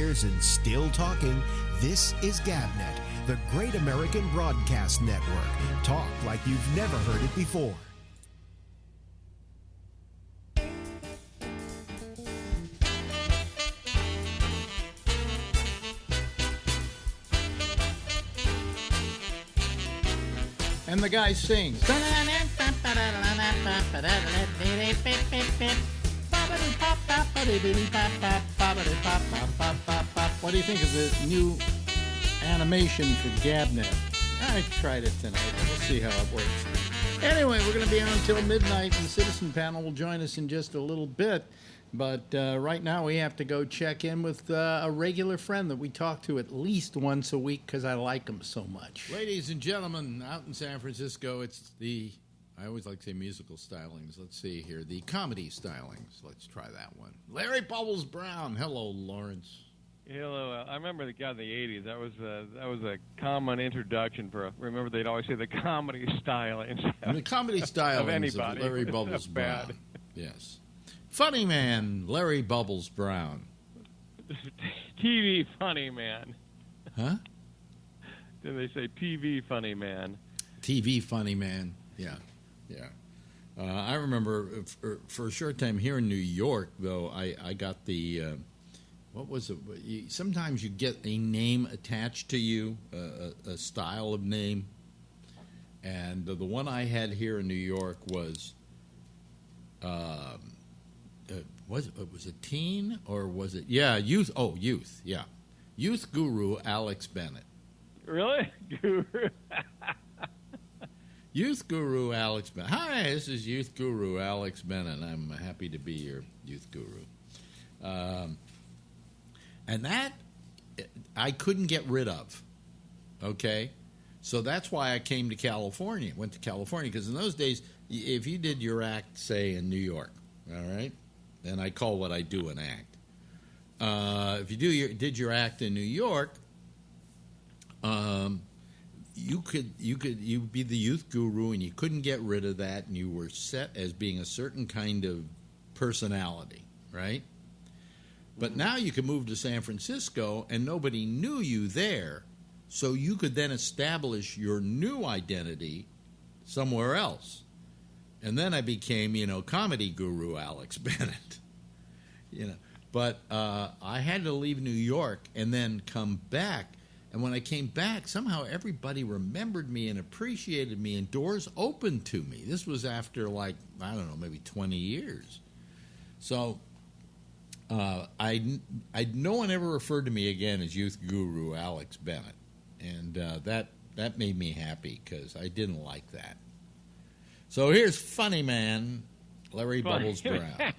years and still talking. This is GabNet, the Great American Broadcast Network. Talk like you've never heard it before. And the guy sings. What do you think of the new animation for GabNet? I tried it tonight. We'll see how it works. Anyway, we're going to be on until midnight, and the Citizen Panel will join us in just a little bit. But right now we have to go check in with a regular friend that we talk to at least once a week because I like him so much. Ladies and gentlemen, out in San Francisco, it's the, I always like to say musical stylings. Let's see here, the comedy stylings. Let's try that one. Larry Bubbles Brown. Hello, Lawrence. Hello. I remember the guy in the 80s. That was a common introduction for. Remember, they'd always say the comedy stylings. The comedy stylings of Larry Bubbles Brown. Yes. Funny man, Larry Bubbles Brown. TV funny man. Huh? Did they say TV funny man? TV funny man. Yeah, yeah. I remember for a short time here in New York, though, I got the, what was it? Sometimes you get a name attached to you, a style of name. And the one I had here in New York was, was it teen or was it? Yeah, youth. Oh, youth. Yeah. Youth guru Alex Bennett. Really? Guru? Youth guru Alex Bennett. Hi, this is youth guru Alex Bennett. I'm happy to be your youth guru. And that I couldn't get rid of. Okay? So that's why I came to California, went to California, because in those days, if you did your act, say, in New York, all right? And I call what I do an act. If you did your act in New York, you'd be the youth guru, and you couldn't get rid of that, and you were set as being a certain kind of personality, right? But now you can move to San Francisco, and nobody knew you there, so you could then establish your new identity somewhere else. And then I became, comedy guru Alex Bennett, But I had to leave New York and then come back. And when I came back, somehow everybody remembered me and appreciated me, and doors opened to me. This was after, maybe 20 years. So no one ever referred to me again as youth guru Alex Bennett. And that made me happy because I didn't like that. So here's funny man, Larry Bubbles Brown.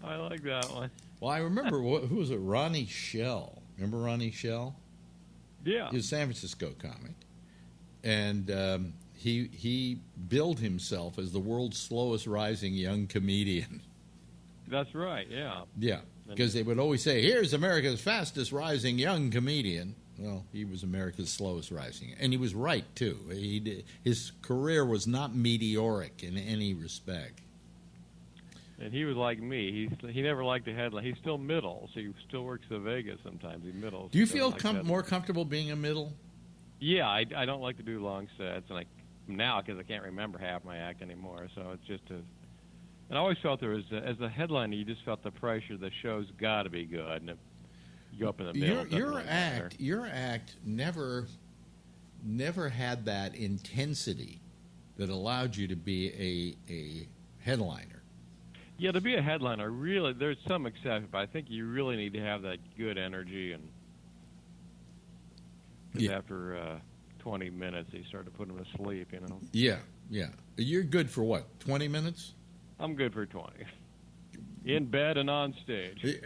I like that one. Well, I remember, who was it? Ronnie Shell. Remember Ronnie Shell? Yeah. He was a San Francisco comic. And he billed himself as the world's slowest rising young comedian. That's right, yeah. Yeah, because they would always say, here's America's fastest rising young comedian. Well, he was America's slowest rising. And he was right, too. His career was not meteoric in any respect. And he was like me. He never liked the headline. He's still middle, so he still works at Vegas sometimes. He's middle. Do you feel more comfortable being a middle? Yeah, I don't like to do long sets, and now because I can't remember half my act anymore. So it's just and I always felt there was, as a headliner, you just felt the pressure. The show's got to be good, and you go up in the middle. Your act never had that intensity that allowed you to be a headliner. Yeah, to be a headliner, really, there's some exception, but I think you really need to have that good energy. And after 20 minutes, they start to put them to sleep, Yeah, yeah. You're good for what, 20 minutes? I'm good for 20. In bed and on stage.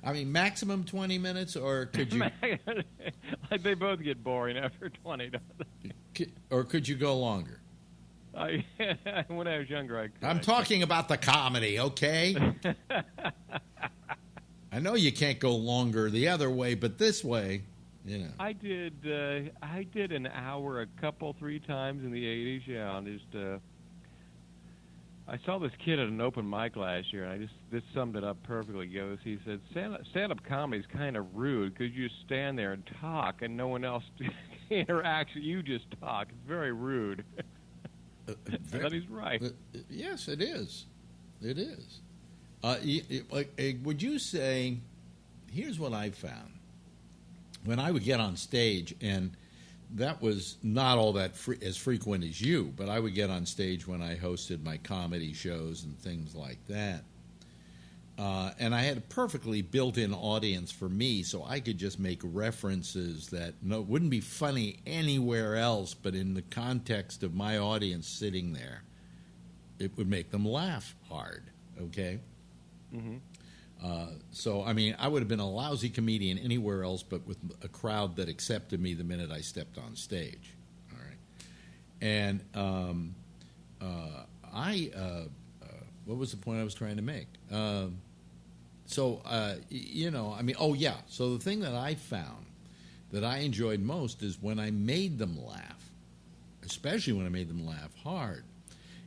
I mean, maximum 20 minutes, or could you... They both get boring after 20, don't they? Or could you go longer? When I was younger, I could. I'm talking about the comedy, okay? I know you can't go longer the other way, but this way, I did an hour 3 times in the 80s, yeah, and just I saw this kid at an open mic last year, and this summed it up perfectly. He said, "Stand-up comedy is kind of rude because you just stand there and talk, and no one else interacts. You just talk. It's very rude." I thought he's right. Yes, it is. It is. Would you say? Here's what I found when I would get on stage, and that was not all that as frequent as you, but I would get on stage when I hosted my comedy shows and things like that. And I had a perfectly built-in audience for me, so I could just make references that wouldn't be funny anywhere else, but in the context of my audience sitting there, it would make them laugh hard, okay? Mm-hmm. So, I mean, I would have been a lousy comedian anywhere else but with a crowd that accepted me the minute I stepped on stage. All right. And what was the point I was trying to make? So the thing that I found that I enjoyed most is when I made them laugh, especially when I made them laugh hard.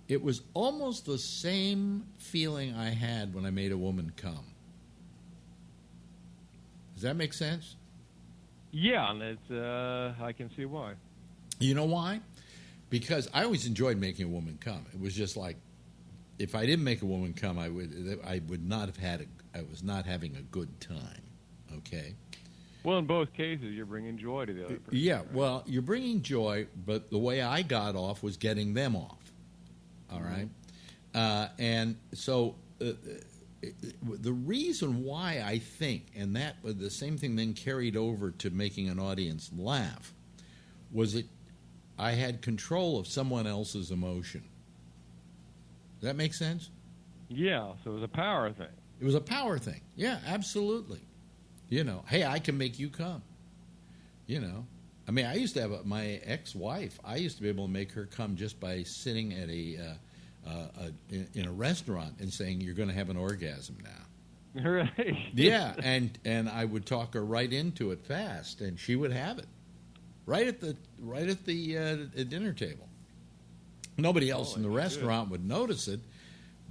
It was almost the same feeling I had when I made a woman come. Does that make sense? Yeah, and I can see why. You know why? Because I always enjoyed making a woman come. It was just like, if I didn't make a woman come, I would not have had I was not having a good time. Okay. Well, in both cases, you're bringing joy to the other person. Yeah. Right? Well, you're bringing joy, but the way I got off was getting them off. All right. And so. The reason why I think, and that the same thing then carried over to making an audience laugh, was that I had control of someone else's emotion. Does that make sense? Yeah, so it was a power thing. It was a power thing. Yeah, absolutely. Hey, I can make you come. I mean, I used to have my ex-wife. I used to be able to make her come just by sitting at in a restaurant and saying, "You're going to have an orgasm now." Right. Yeah, and I would talk her right into it fast, and she would have it right at the dinner table. Nobody else in the restaurant would notice it,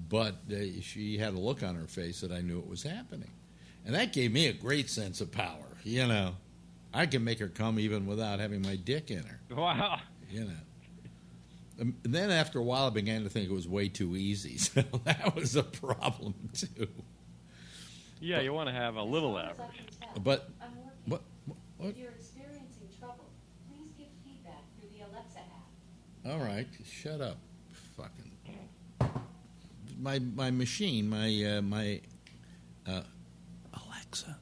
but she had a look on her face that I knew it was happening, and that gave me a great sense of power. I can make her come even without having my dick in her. Wow. And then after a while, I began to think it was way too easy. So that was a problem too. Yeah, you want to have a little average. But what? If you're experiencing trouble, please give feedback through the Alexa app. All right, shut up, fucking. My machine, my Alexa,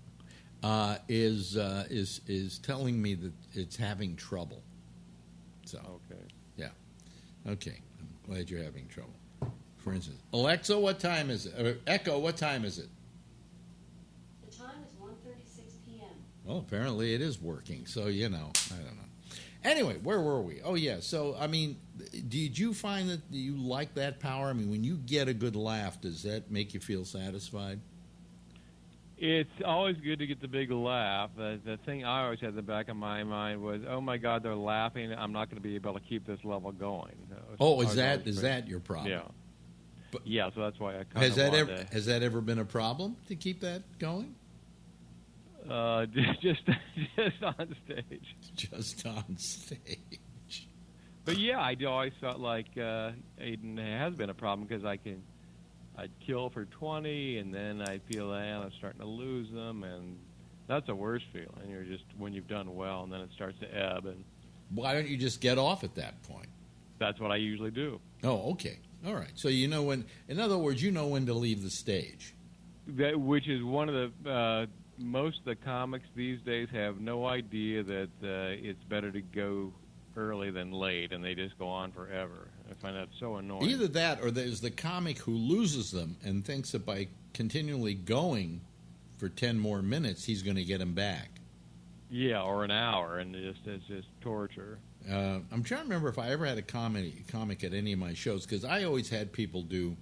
is telling me that it's having trouble. So okay. Yeah. Okay, I'm glad you're having trouble. For instance, Alexa, what time is it? Or Echo, what time is it? The time is 1:36 p.m. Well, apparently it is working, so, I don't know. Anyway, where were we? Oh, yeah, so, I mean, did you find that you like that power? I mean, when you get a good laugh, does that make you feel satisfied? It's always good to get the big laugh. The thing I always had in the back of my mind was, oh, my God, they're laughing. I'm not going to be able to keep this level going. Is that your problem? Yeah. But yeah, so that's why I kind has that ever been a problem to keep that going? Just on stage. Just on stage. But, yeah, I always felt like Aiden has been a problem because I'd kill for 20, and then I'd feel that I'm starting to lose them, and that's a worse feeling. You're just when you've done well, and then it starts to ebb. And why don't you just get off at that point? That's what I usually do. Oh, okay, all right. So you know when. In other words, you know when to leave the stage. Which is one of the most of the comics these days have no idea that it's better to go early than late, and they just go on forever. I find that so annoying. Either that, or there's the comic who loses them and thinks that by continually going for 10 more minutes, he's going to get them back. Yeah, or an hour, and it's just torture. I'm trying to remember if I ever had a comic at any of my shows, because I always had people do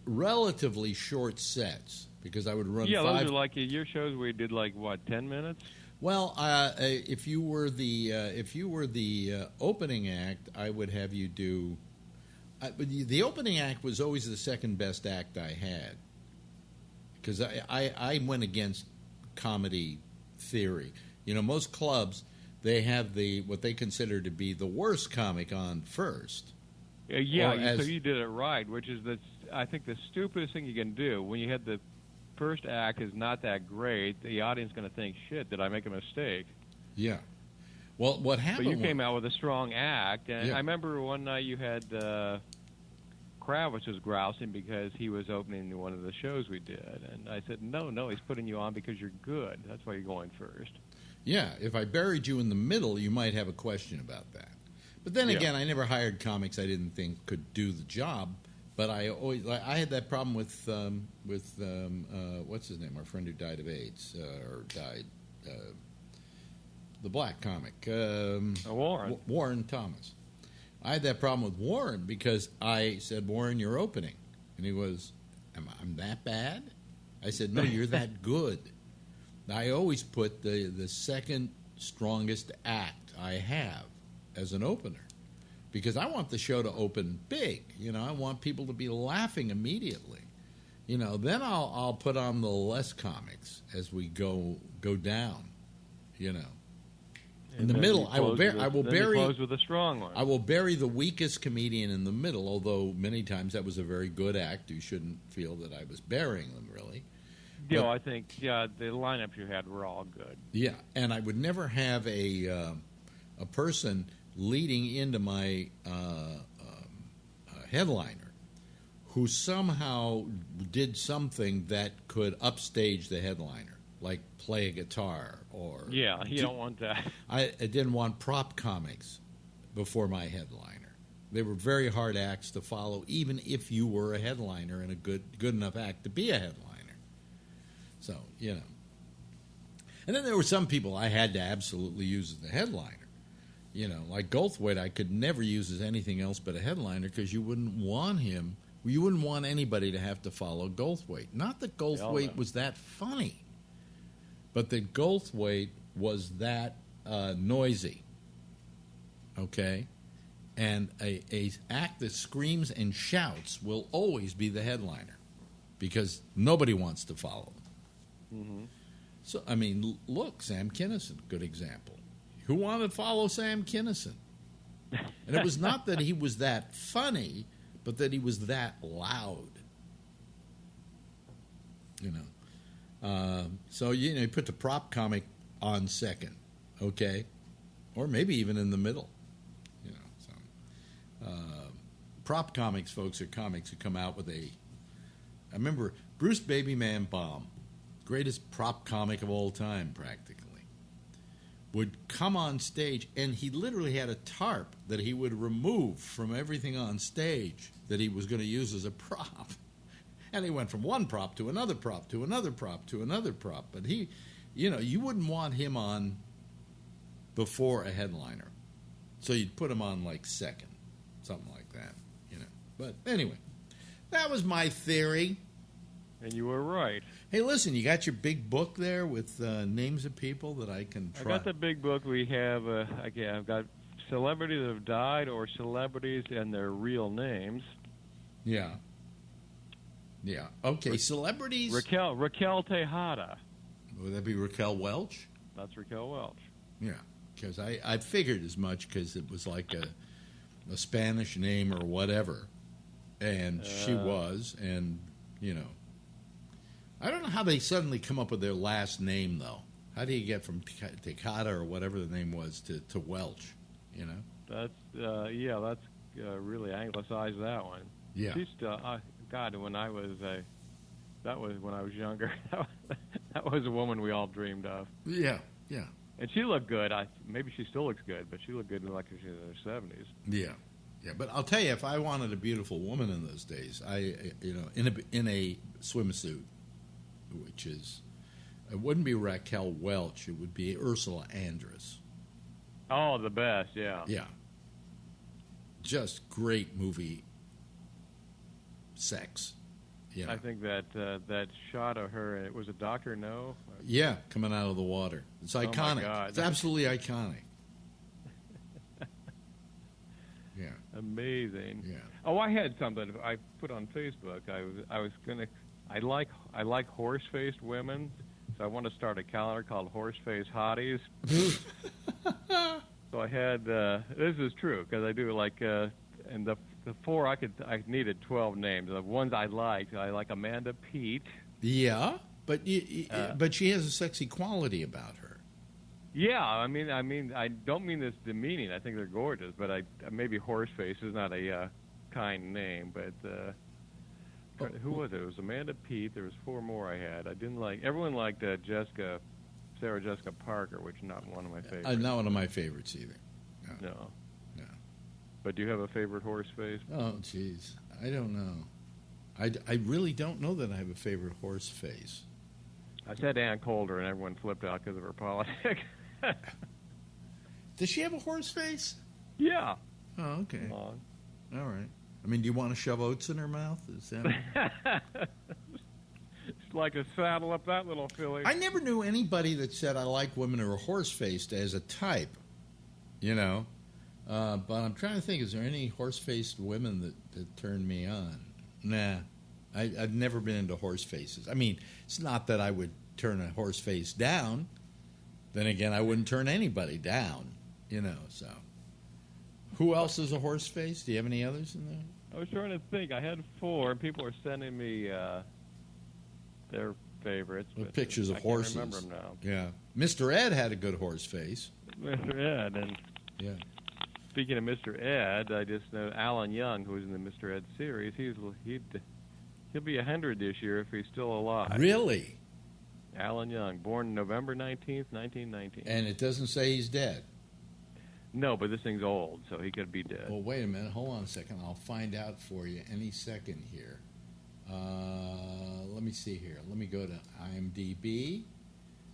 relatively short sets, because I would run those are like your shows where you did 10 minutes? Well, if you were the opening act, I would have you do But the opening act was always the second best act I had, because I went against comedy theory. You know, most clubs, they have what they consider to be the worst comic on first. Yeah, so you did it right, which is I think the stupidest thing you can do when you had the first act is not that great. The audience is going to think, shit, did I make a mistake? Yeah. Well, what happened? But you came out with a strong act, and Yeah. I remember one night you had Kravitz was grousing because he was opening one of the shows we did, and I said, no, he's putting you on because you're good. That's why you're going first. Yeah, if I buried you in the middle, you might have a question about that. But then again, I never hired comics I didn't think could do the job. But I had that problem with what's his name? Our friend who died of AIDS the black comic, Warren. Warren Thomas. I had that problem with Warren because I said, Warren, you're opening, and he was, I'm that bad? I said, no, you're that good. I always put the second strongest act I have as an opener, because I want the show to open big. You know, I want people to be laughing immediately. You know, then I'll put on the less comics as we go down. You know, in the middle, I will bury. Close with a strong one. I will bury the weakest comedian in the middle. Although many times that was a very good act. You shouldn't feel that I was burying them really. Yeah, I think the lineups you had were all good. Yeah, and I would never have a person leading into my headliner who somehow did something that could upstage the headliner, like play a guitar or... Yeah, you don't want that. I didn't want prop comics before my headliner. They were very hard acts to follow, even if you were a headliner and a good enough act to be a headliner. So, you know. And then there were some people I had to absolutely use as the headliner. You know, like Goldthwait, I could never use as anything else but a headliner because you wouldn't want anybody to have to follow Goldthwait. Not that Goldthwait was that funny, but that Goldthwait was that noisy. Okay? And a act that screams and shouts will always be the headliner because nobody wants to follow them. Mm-hmm. So, I mean, look, Sam Kinison, good example. Who wanted to follow Sam Kinison? And it was not that he was that funny, but that he was that loud. You know. So, you know, you put the prop comic on second, okay? Or maybe even in the middle. You know, so. Prop comics, folks, are comics who come out with I remember Bruce Babyman Baum, greatest prop comic of all time, practically, would come on stage, and he literally had a tarp that he would remove from everything on stage that he was going to use as a prop. And he went from one prop to another prop to another prop to another prop. But he, you know, you wouldn't want him on before a headliner. So you'd put him on like second, something like that, you know. But anyway, that was my theory. And you were right. Hey, listen, you got your big book there with names of people that I can try? I got the big book. We have, I've got celebrities that have died or celebrities and their real names. Yeah. Yeah. Okay, celebrities. Raquel Tejada. Would that be Raquel Welch? That's Raquel Welch. Yeah, because I figured as much because it was like a Spanish name or whatever. And she was, and, you know. I don't know how they suddenly come up with their last name, though. How do you get from Tejada or whatever the name was to Welch, you know? That's, that's really anglicized, that one. Yeah. She's still, God, that was when I was younger. That was a woman we all dreamed of. Yeah, yeah. And she looked good. Maybe she still looks good, but she looked good like she was in her 70s. Yeah. Yeah, but I'll tell you, if I wanted a beautiful woman in those days, in a swimsuit, which is, it wouldn't be Raquel Welch, it would be Ursula Andress. Oh, the best, yeah. Yeah. Just great movie sex. You know. I think that shot of her, it was a Dr. No? Yeah, coming out of the water. It's iconic. My God. It's absolutely iconic. Yeah. Amazing. Yeah. Oh, I had something I put on Facebook. I like horse-faced women, so I want to start a calendar called Horse-Faced Hotties. So I had this is true because I do like and the four I needed 12 names. The ones I like Amanda Peet. Yeah, but but she has a sexy quality about her. Yeah, I mean, I don't mean this demeaning. I think they're gorgeous, but maybe Horseface is not a kind name. But who was it? It was Amanda Peet. There was four more I had. I didn't like. Everyone liked Sarah Jessica Parker, which is not one of my favorites. Not one of my favorites either. No. No. But do you have a favorite Horseface? Oh, jeez, I don't know. I really don't know that I have a favorite horse face. I said Ann Coulter, and everyone flipped out because of her politics. Does she have a horse face? Yeah. Oh, okay. Come on. All right. I mean, do you want to shove oats in her mouth? Is that? It's like to saddle up that little filly. I never knew anybody that said I like women who are horse-faced as a type. You know, but I'm trying to think. Is there any horse-faced women that turned me on? Nah, I've never been into horse faces. I mean, it's not that I would turn a horse face down. Then again, I wouldn't turn anybody down. You know, so. Who else is a horse face? Do you have any others in there? I was trying to think. I had four, and people are sending me their favorites. But pictures of I horses. can't remember them now. Yeah. Mr. Ed had a good horse face. Mr. Ed. And Yeah. speaking of Mr. Ed, I just know Alan Young, who's in the Mr. Ed series. He'll be 100 this year if he's still alive. Really? Alan Young, born November 19th, 1919. And it doesn't say he's dead. No, but this thing's old, so he could be dead. Well, wait a minute. Hold on a second. I'll find out for you any second here. Let me see here. Let me go to IMDb,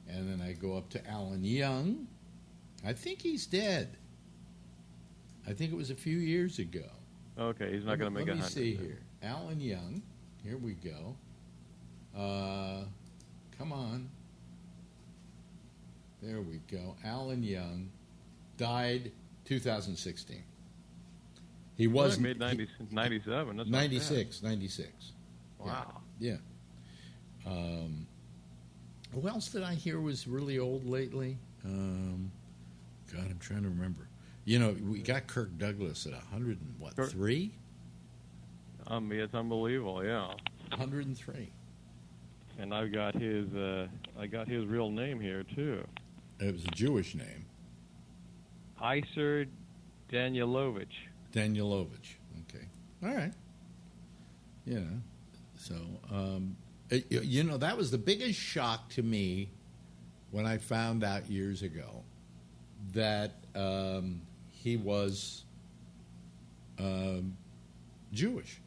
and then I go up to Alan Young. I think he's dead. I think it was a few years ago. Okay, he's not going to make 100. Let me see here. Alan Young. Here we go. Come on. There we go. Alan Young died 2016. He was made 97. That's 96. Wow. Yeah. Who else did I hear was really old lately? God, I'm trying to remember. You know, we got Kirk Douglas at 103? It's unbelievable, yeah. 103. And I got his real name here too. It was a Jewish name. Iser Danielovich. Danielovich. Okay. All right. Yeah. So, you know, that was the biggest shock to me when I found out years ago that he was Jewish.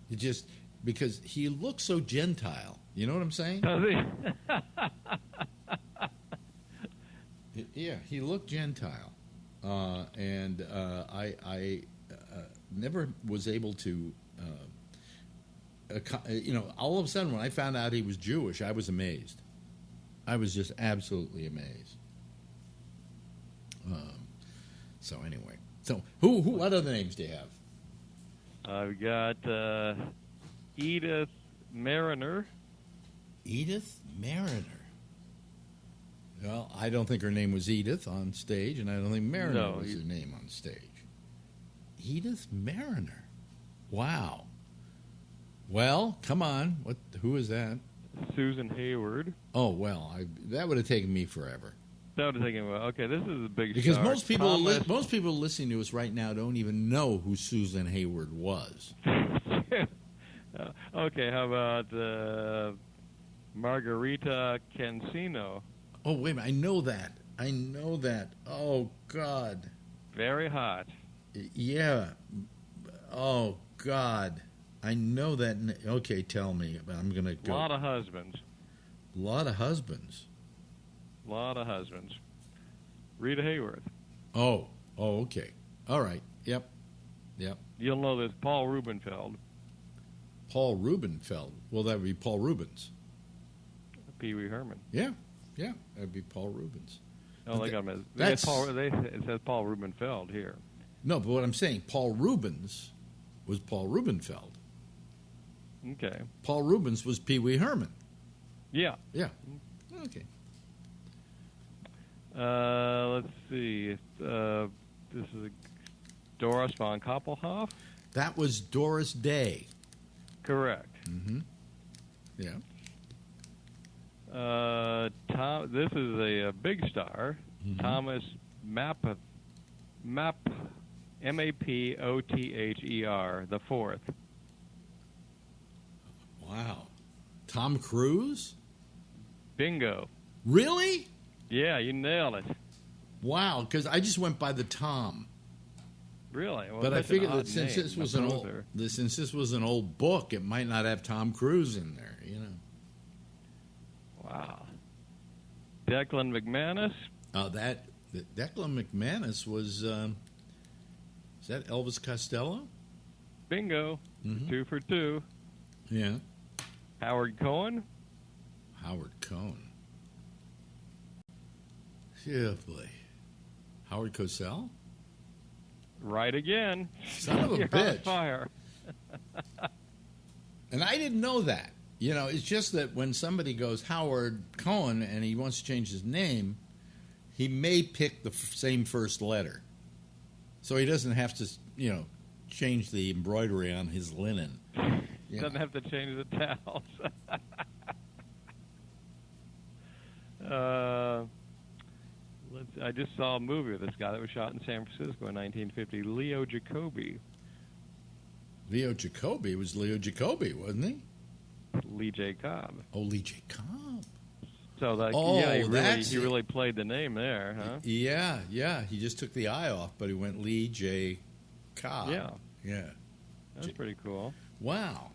It just because he looked so Gentile. You know what I'm saying? Does he? Yeah, he looked Gentile, and I never was able to. You know, all of a sudden when I found out he was Jewish, I was amazed. I was just absolutely amazed. So anyway, what other names do you have? I've got Edith Mariner. Edith Mariner. Well, I don't think her name was Edith on stage, and I don't think Mariner was her name on stage. Edith Mariner. Wow. Well, come on. Who is that? Susan Hayward. Oh, well, that would have taken me forever. That would have taken me. Okay, this is a big because star. most people listening to us right now don't even know who Susan Hayward was. Okay, how about Margarita Cancino? Oh, wait a minute. I know that. Oh, God. Very hot. Yeah. Oh, God. I know that. Okay, tell me. I'm going to go. A lot of husbands. Rita Hayworth. Oh, okay. All right. Yep. You'll know this. Paul Rubenfeld. Paul Rubenfeld. Well, that would be Paul Rubens. Pee Wee Herman. Yeah, that'd be Paul Rubens. Oh, they got him. It says Paul Rubenfeld here. No, but what I'm saying, Paul Rubens was Paul Rubenfeld. Okay. Paul Rubens was Pee Wee Herman. Yeah. Yeah. Okay. Let's see. This is Doris von Koppelhoff. That was Doris Day. Correct. Mm-hmm. Yeah. This is a big star, Thomas Mapother, M-A-P-O-T-H-E-R, the fourth. Wow. Tom Cruise? Bingo. Really? Yeah, you nailed it. Wow, because I just went by the Tom. Really? Well, But I that's figured an that odd since name, this was an old, Mapother. since this was an old book, it might not have Tom Cruise in there. You know. Wow. Declan McManus. Declan McManus was. Is that Elvis Costello? Bingo. Mhm. 2 for 2. Yeah. Howard Cohen. Howard Cohn. Yeah, boy. Howard Cosell? Right again. Son of a You're on bitch. fire. And I didn't know that. You know, it's just that when somebody goes Howard Cohen and he wants to change his name, he may pick the same first letter. So he doesn't have to, change the embroidery on his linen. You Doesn't know. have to change the towels. I just saw a movie of this guy that was shot in San Francisco in 1950, Leo Jacoby. Leo Jacoby was Leo Jacoby, wasn't he? Lee J. Cobb. Oh, Lee J. Cobb. So that Oh, he that's it. really played the name there, huh? Yeah. He just took the I off, but he went Lee J. Cobb. Yeah. That's pretty cool. Wow.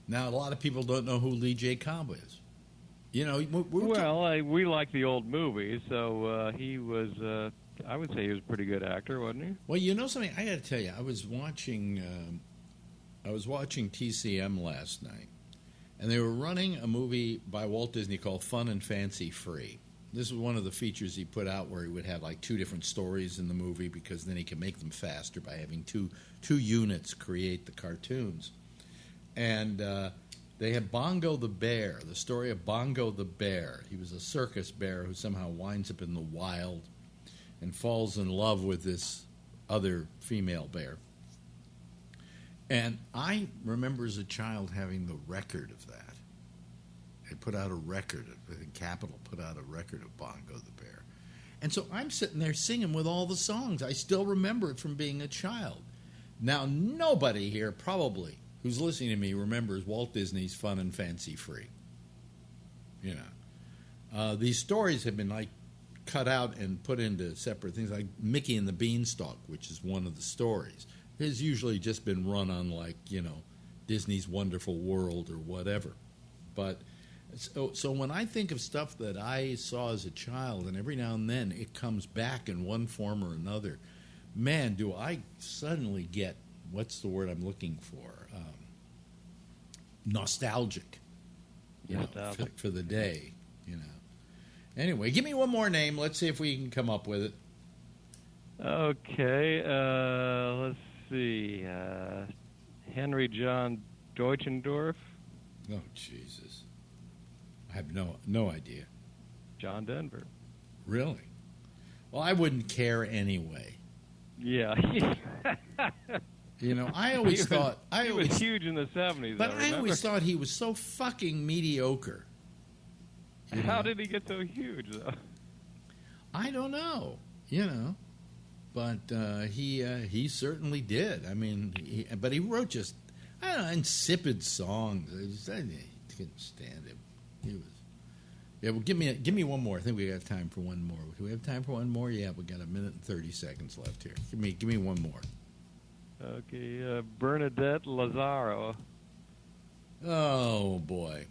Now, a lot of people don't know who Lee J. Cobb is. You know, We like the old movies, so he was. I would say he was a pretty good actor, wasn't he? Well, you know something? I got to tell you, I was watching TCM last night, and they were running a movie by Walt Disney called Fun and Fancy Free. This was one of the features he put out where he would have like 2 different stories in the movie because then he could make them faster by having two units create the cartoons. And they had Bongo the Bear, the story of Bongo the Bear. He was a circus bear who somehow winds up in the wild and falls in love with this other female bear. And I remember as a child having the record of that. They put out a record, I think Capitol put out a record of Bongo the Bear. And so I'm sitting there singing with all the songs. I still remember it from being a child. Now, nobody here probably who's listening to me remembers Walt Disney's Fun and Fancy Free. You know. These stories have been like cut out and put into separate things, like Mickey and the Beanstalk, which is one of the stories. It's usually just been run on like, Disney's Wonderful World or whatever. But so when I think of stuff that I saw as a child, and every now and then it comes back in one form or another, man, do I suddenly get, what's the word I'm looking for? Nostalgic. Nostalgic. For the day, Anyway, give me one more name. Let's see if we can come up with it. Okay, let's see. Henry John Deutschendorf. Oh, Jesus. I have no idea. John Denver. Really? Well, I wouldn't care anyway. Yeah. I always thought... He was huge in the 70s, But I remember? always thought he was so fucking mediocre. How did he get so huge, though? I don't know, But he certainly did. I mean, but he wrote just, I don't know, insipid songs. I couldn't stand him. He was... Yeah, well, give me one more. I think we got time for one more. Do we have time for one more? Yeah, we got 1 minute and 30 seconds left here. Give me one more. Okay, Bernadette Lazaro. Oh boy,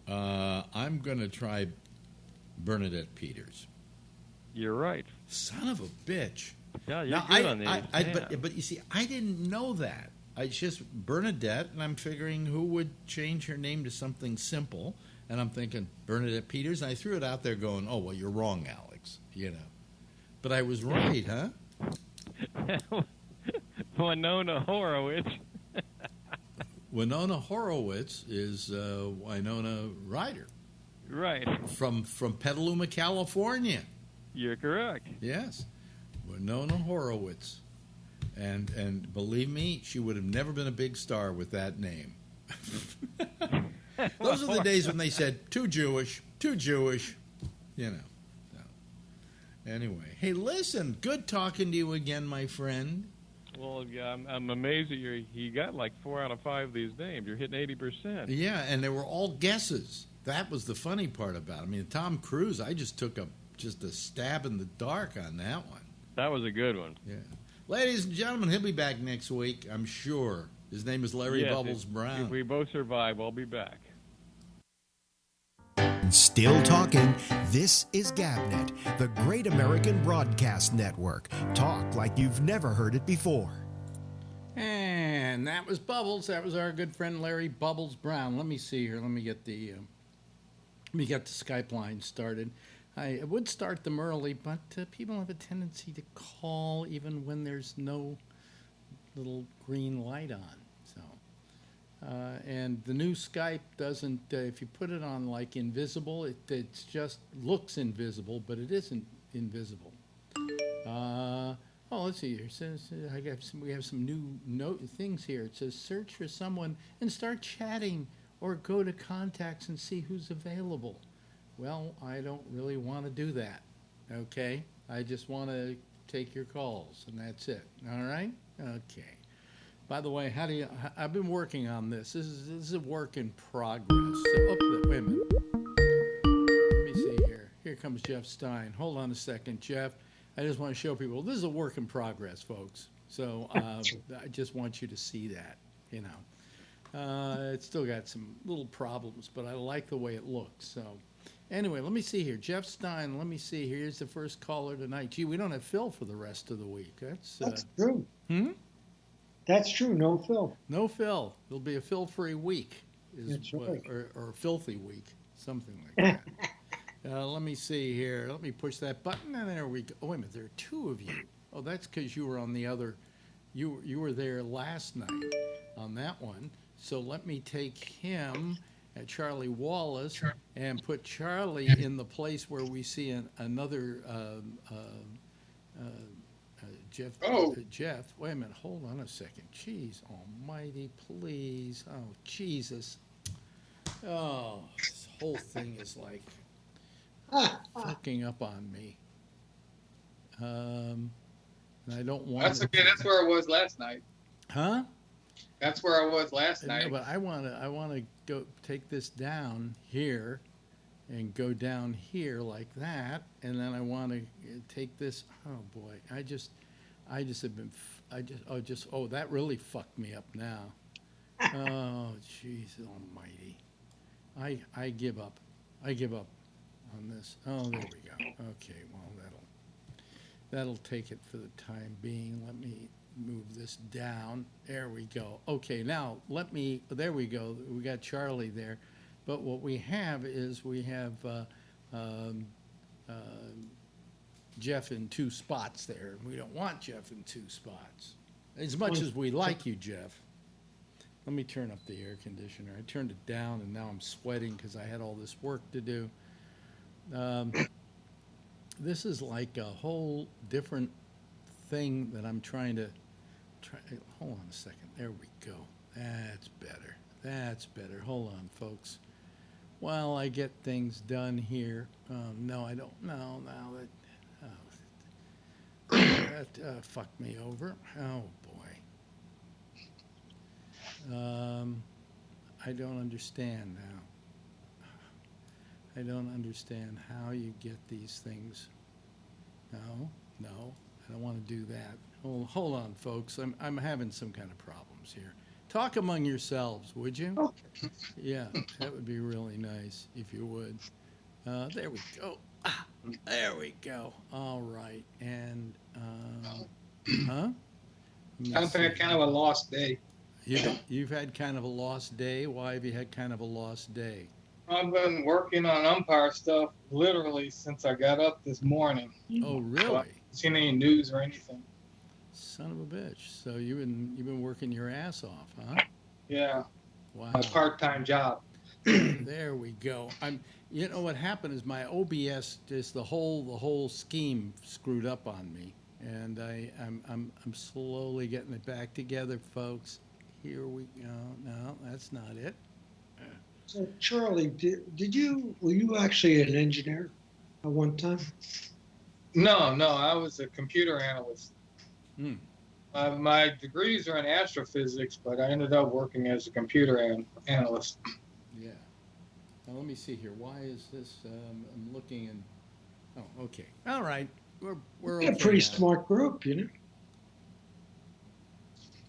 I'm gonna try Bernadette Peters. You're right. Son of a bitch. Yeah, you're Now, good on these. but you see, I didn't know that. I just Bernadette, and I'm figuring who would change her name to something simple. And I'm thinking, Bernadette Peters, and I threw it out there going, oh, well, you're wrong, Alex, But I was right, huh? Winona Horowitz. Winona Horowitz is Winona Ryder Right. from Petaluma, California. You're correct. Yes, Winona Horowitz, and believe me, she would have never been a big star with that name. Those are the days when they said too Jewish, you know. So, anyway, hey, listen, good talking to you again, my friend. Well, yeah, I'm amazed that you got like 4 out of 5 of these names. You're hitting 80%. Yeah, and they were all guesses. That was the funny part about it. I mean, Tom Cruise, I just took a stab in the dark on that one. That was a good one. Yeah. Ladies and gentlemen, he'll be back next week, I'm sure. His name is Larry Yes, Bubbles Brown. If we both survive, I'll be back. Still talking. This is GabNet, the Great American Broadcast Network. Talk like you've never heard it before. And that was Bubbles. That was our good friend Larry Bubbles Brown. Let me see here. Let me get the Skype line started. I would start them early, but people have a tendency to call even when there's no little green light on. So, and the new Skype doesn't. If you put it on like invisible, it's just looks invisible, but it isn't invisible. Oh, let's see here. It says we have some new things here. It says search for someone and start chatting, or go to contacts and see who's available. Well, I don't really want to do that. Okay, I just want to take your calls, and that's it. All right. Okay. By the way, I've been working on this. This is a work in progress. So, wait a minute. Let me see here. Here comes Jeff Stein. Hold on a second, Jeff. I just want to show people this is a work in progress, folks. So I just want you to see that. You know, it's still got some little problems, but I like the way it looks. So anyway, let me see here. Jeff Stein. Let me see. Here's the first caller tonight. Gee, we don't have Phil for the rest of the week. That's true. That's true. No Phil. No Phil. It'll be a Phil-free week, That's right. or a filthy week, something like that. Let me see here. Let me push that button, and there we go. Oh, wait a minute. There are two of you. Oh, that's because you were on the other. You were there last night on that one. So let me take him at Charlie Wallace and put Charlie in the place where we see another Jeff. Jeff. Wait a minute. Hold on a second. Jeez almighty, please. Oh, Jesus. Oh, this whole thing is like fucking up on me. And I don't want. That's okay. That's where I was last night. Huh? That's where I was last night. No, but I want to go take this down here, and go down here like that, and then I want to take this. Oh boy, I just have been. Oh, that really fucked me up now. Oh, jeez almighty. I give up. I give up on this. Oh, there we go. Okay, well that'll take it for the time being. Let me move this down. There we go. Okay, now there we go. We got Charlie there. But what we have is we have Jeff in two spots there. We don't want Jeff in two spots. As much as we like you, Jeff. Let me turn up the air conditioner. I turned it down, and now I'm sweating because I had all this work to do. This is like a whole different thing that I'm trying to hold on a second. There we go. That's better. That's better. Hold on, folks. While I get things done here. No, I don't. No, that fucked me over. Oh, boy. I don't understand now. I don't understand how you get these things. No, I don't want to do that. Hold on, folks. I'm having some kind of problems here. Talk among yourselves, would you? Yeah, that would be really nice if you would. There we go. There we go. All right. And, huh? I've had kind of a lost day. You've had kind of a lost day? Why have you had kind of a lost day? I've been working on umpire stuff literally since I got up this morning. Oh, really? I haven't seen any news or anything. Son of a bitch. So you've been working your ass off, huh? Yeah, Wow. my part-time job. There we go. You know what happened is my OBS, just the whole scheme screwed up on me, and I'm slowly getting it back together, folks. Here we go. No, that's not it. So Charlie, were you actually an engineer at one time? No, I was a computer analyst. Hmm. My degrees are in astrophysics, but I ended up working as a computer analyst. Yeah. Now let me see here. Why is this? I'm looking and. Oh, okay. All right. We're You're okay a pretty now. smart group, you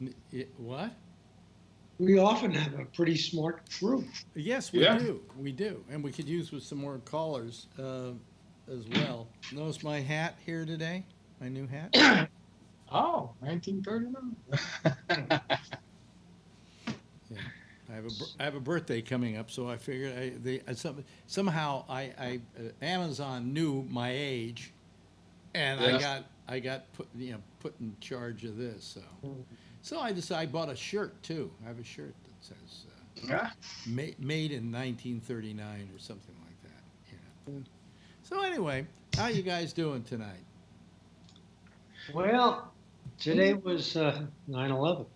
know. What? We often have a pretty smart group. Yes, we Yeah. do. We do, and we could use with some more callers as well. Notice my hat here today. My new hat. Oh, 1939. Yeah. I have a birthday coming up, so I figured somehow Amazon knew my age, and Yeah. I got put in charge of this. So I decided I bought a shirt too. I have a shirt that says Yeah. made in 1939 or something like that. Yeah. So anyway, how you guys doing tonight? Well, today was 9/11.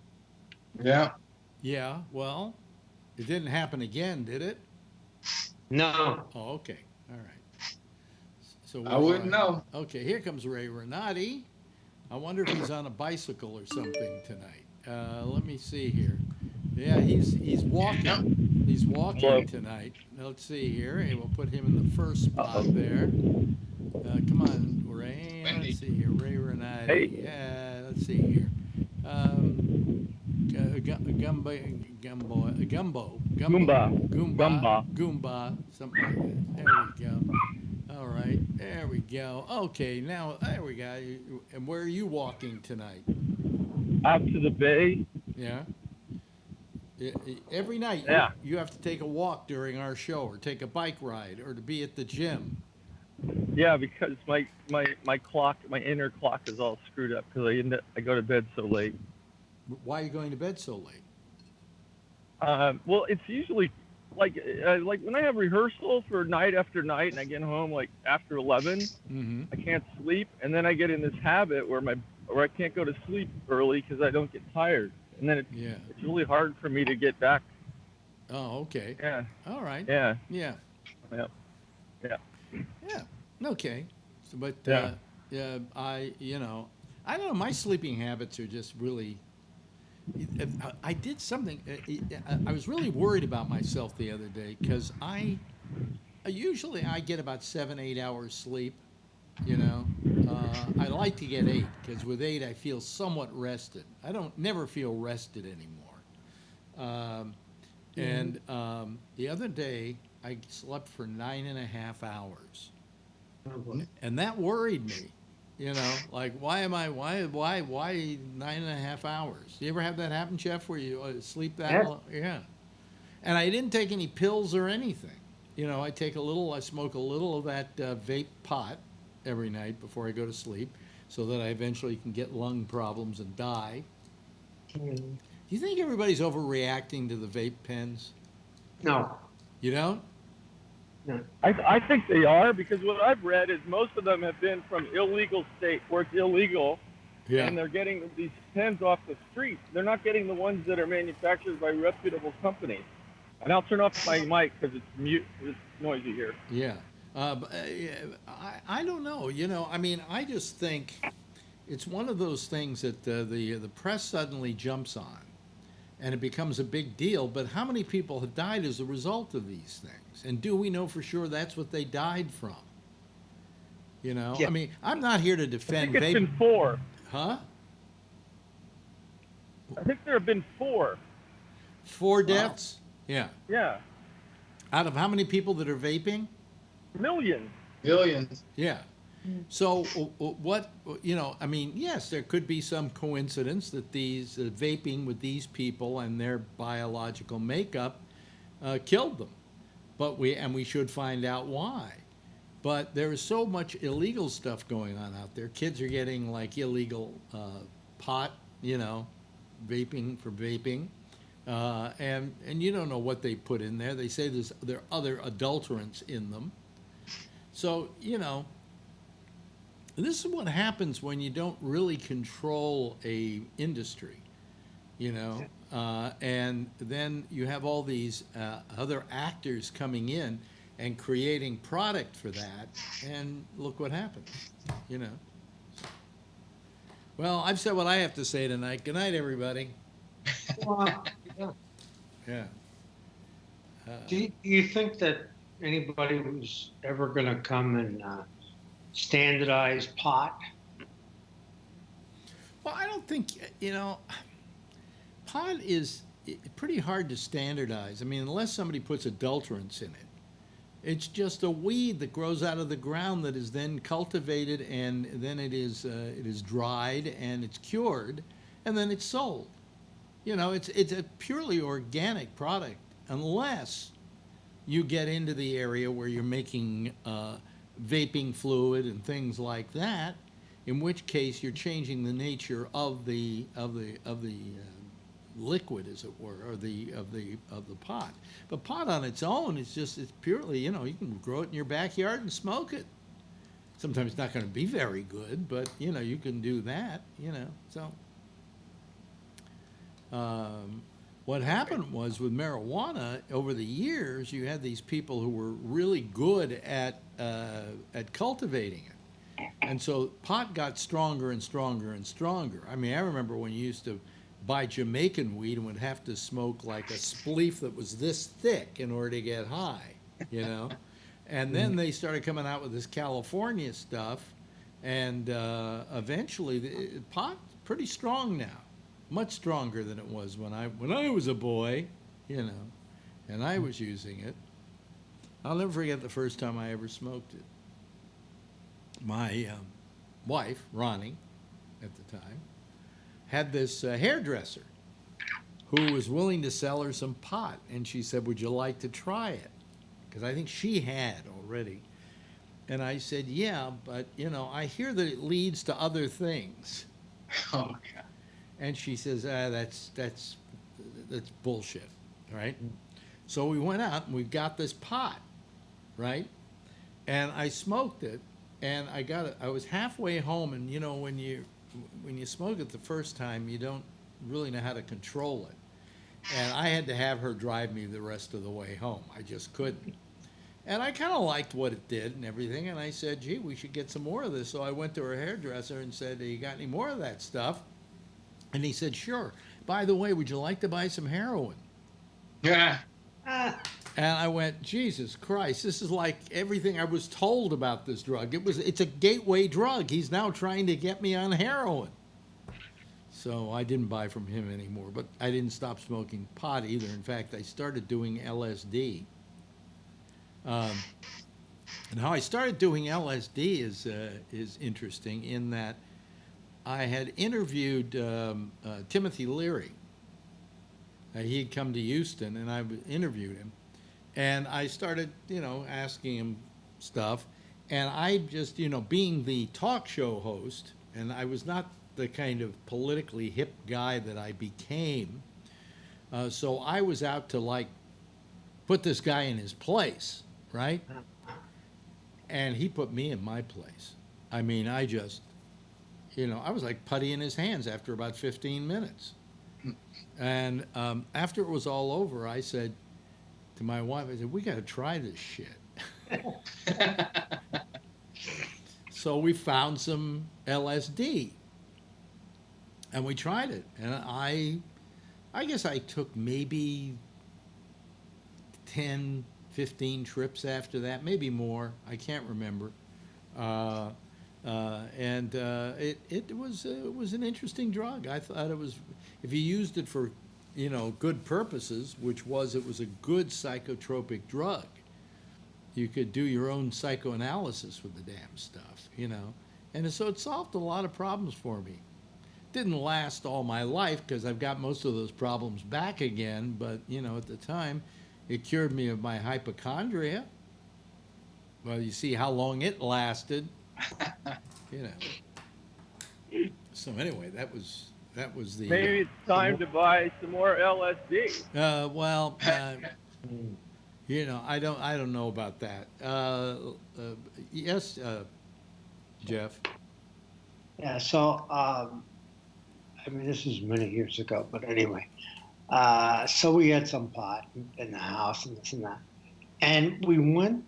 Yeah. Yeah. Well, it didn't happen again, did it? No. Oh, okay. All right. So I wouldn't know. Okay, here comes Ray Renati. I wonder if he's on a bicycle or something tonight. Let me see here. Yeah, he's walking. He's walking Hello. tonight. Let's see here. Hey, we'll put him in the first spot there. Come on, Ray. Wendy. Let's see here. Ray Renati. Hey. Yeah, let's see here. Gumbo. Goomba. Something like that. There we go. All right. There we go. Okay, now, there we go. And where are you walking tonight? Out to the bay. Yeah. Every night Yeah. you have to take a walk during our show or take a bike ride or to be at the gym. Yeah, because my clock, my inner clock is all screwed up because I go to bed so late. Why are you going to bed so late? Well, it's usually like when I have rehearsal for night after night and I get home like after 11, Mm-hmm. I can't sleep, and then I get in this habit where I can't go to sleep early because I don't get tired, and then Yeah. it's really hard for me to get back. Oh, okay. Yeah, All right. yeah, Yeah. yeah, yeah. Yeah. Okay. So, but Yeah. I don't know. My sleeping habits are just really. I did something. I was really worried about myself the other day because usually I get about 7-8 hours sleep. I like to get 8 because with 8 I feel somewhat rested. I don't never feel rested anymore. And the other day I slept for 9.5 hours. And that worried me, like why 9.5 hours? You ever have that happen, Jeff, where you sleep that Yes. long? Yeah. And I didn't take any pills or anything. I smoke a little of that vape pot every night before I go to sleep so that I eventually can get lung problems and die. Mm. Do you think everybody's overreacting to the vape pens? No. You don't? No. I think they are, because what I've read is most of them have been from illegal states where it's illegal, and they're getting these pens off the street. They're not getting the ones that are manufactured by reputable companies. And I'll turn off my mic because it's noisy here. Yeah. I don't know. I just think it's one of those things that the press suddenly jumps on, and it becomes a big deal. But how many people have died as a result of these things? And do we know for sure that's what they died from? Yeah. I'm not here to I defend think it's vape. been 4. Huh? I think there have been 4. 4 deaths? Yeah. Yeah, Out of how many people that are vaping? millions. Billions. Yeah. So what, yes, there could be some coincidence that these vaping with these people and their biological makeup killed them. But we should find out why. But there is so much illegal stuff going on out there. Kids are getting like illegal pot, vaping for vaping. And you don't know what they put in there. They say there are other adulterants in them. So, this is what happens when you don't really control a industry, and then you have all these other actors coming in and creating product for that, and look what happens, Well, I've said what I have to say tonight. Good night, everybody. Well, yeah. Yeah. Do you think that anybody was ever going to come and standardize pot? Well, I don't think, pot is pretty hard to standardize. I mean, unless somebody puts adulterants in it. It's just a weed that grows out of the ground that is then cultivated, and then it is dried and it's cured, and then it's sold. It's a purely organic product, unless you get into the area where you're making vaping fluid and things like that, in which case you're changing the nature of the liquid, as it were, or of the pot. But pot on its own it's purely, you can grow it in your backyard and smoke it. Sometimes it's not going to be very good, but you can do that. So what happened was, with marijuana over the years, you had these people who were really good at cultivating it, and so pot got stronger and stronger and stronger. I mean, I remember when you used to buy Jamaican weed and would have to smoke like a spleef that was this thick in order to get high, And then they started coming out with this California stuff, and eventually pot's pretty strong now, much stronger than it was when I was a boy, and I was using it. I'll never forget the first time I ever smoked it. My wife, Ronnie, at the time, had this hairdresser who was willing to sell her some pot, and she said, "Would you like to try it?" Because I think she had already. And I said, "Yeah, but I hear that it leads to other things." Oh, God. And she says, that's bullshit, right? So we went out and we got this pot, right? And I smoked it, and I was halfway home, and when you smoke it the first time, you don't really know how to control it. And I had to have her drive me the rest of the way home. I just couldn't. And I kind of liked what it did and everything, and I said, "Gee, we should get some more of this." So I went to her hairdresser and said, "You got any more of that stuff?" And he said, "Sure. By the way, would you like to buy some heroin?" Yeah. And I went, "Jesus Christ, this is like everything I was told about this drug. It's a gateway drug. He's now trying to get me on heroin." So I didn't buy from him anymore, but I didn't stop smoking pot either. In fact, I started doing LSD. And how I started doing LSD is interesting, in that I had interviewed Timothy Leary. He had come to Houston, and I interviewed him. And I started, asking him stuff. And I just, being the talk show host, and I was not the kind of politically hip guy that I became. So I was out to, put this guy in his place, right? And he put me in my place. I mean, I just, I was like putty in his hands after about 15 minutes. And after it was all over, I said to my wife, I said, "We got to try this shit." So we found some LSD, and we tried it. And I guess I took maybe 10, 15 trips after that, maybe more. I can't remember. And it was an interesting drug. I thought it was, if you used it for, good purposes, which was, it was a good psychotropic drug. You could do your own psychoanalysis with the damn stuff, And so it solved a lot of problems for me. Didn't last all my life, because I've got most of those problems back again, but, at the time, it cured me of my hypochondria. Well, you see how long it lasted, So anyway, that was the. Maybe it's time to buy some more LSD. Well, I don't know about that. Yes, Jeff. Yeah, so I mean, this is many years ago, but anyway, so we had some pot in the house and this and that, and we went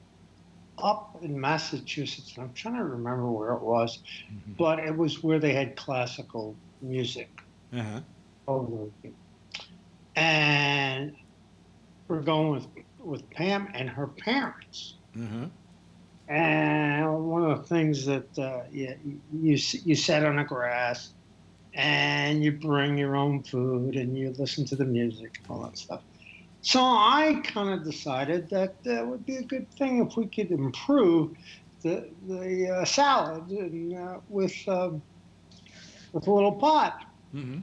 up in Massachusetts. And I'm trying to remember where it was, but it was where they had classical music. Uh-huh. Over the weekend. And we're going with Pam and her parents. Uh-huh. And one of the things that you sat on the grass and you bring your own food and you listen to the music and all that stuff. So I kind of decided that would be a good thing if we could improve the salad and, with a little pot. Mm-hmm.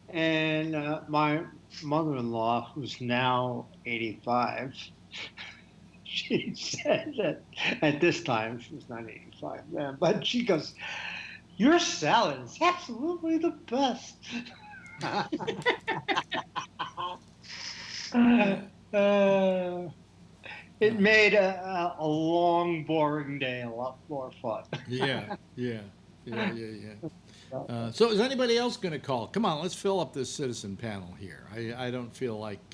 And my mother-in-law, who's now 85, she said that at this time, she's not 85 then, but she goes, "Your salad is absolutely the best." It made a long, boring day a lot more fun. Yeah. So is anybody else going to call? Come on, let's fill up this citizen panel here. I don't feel like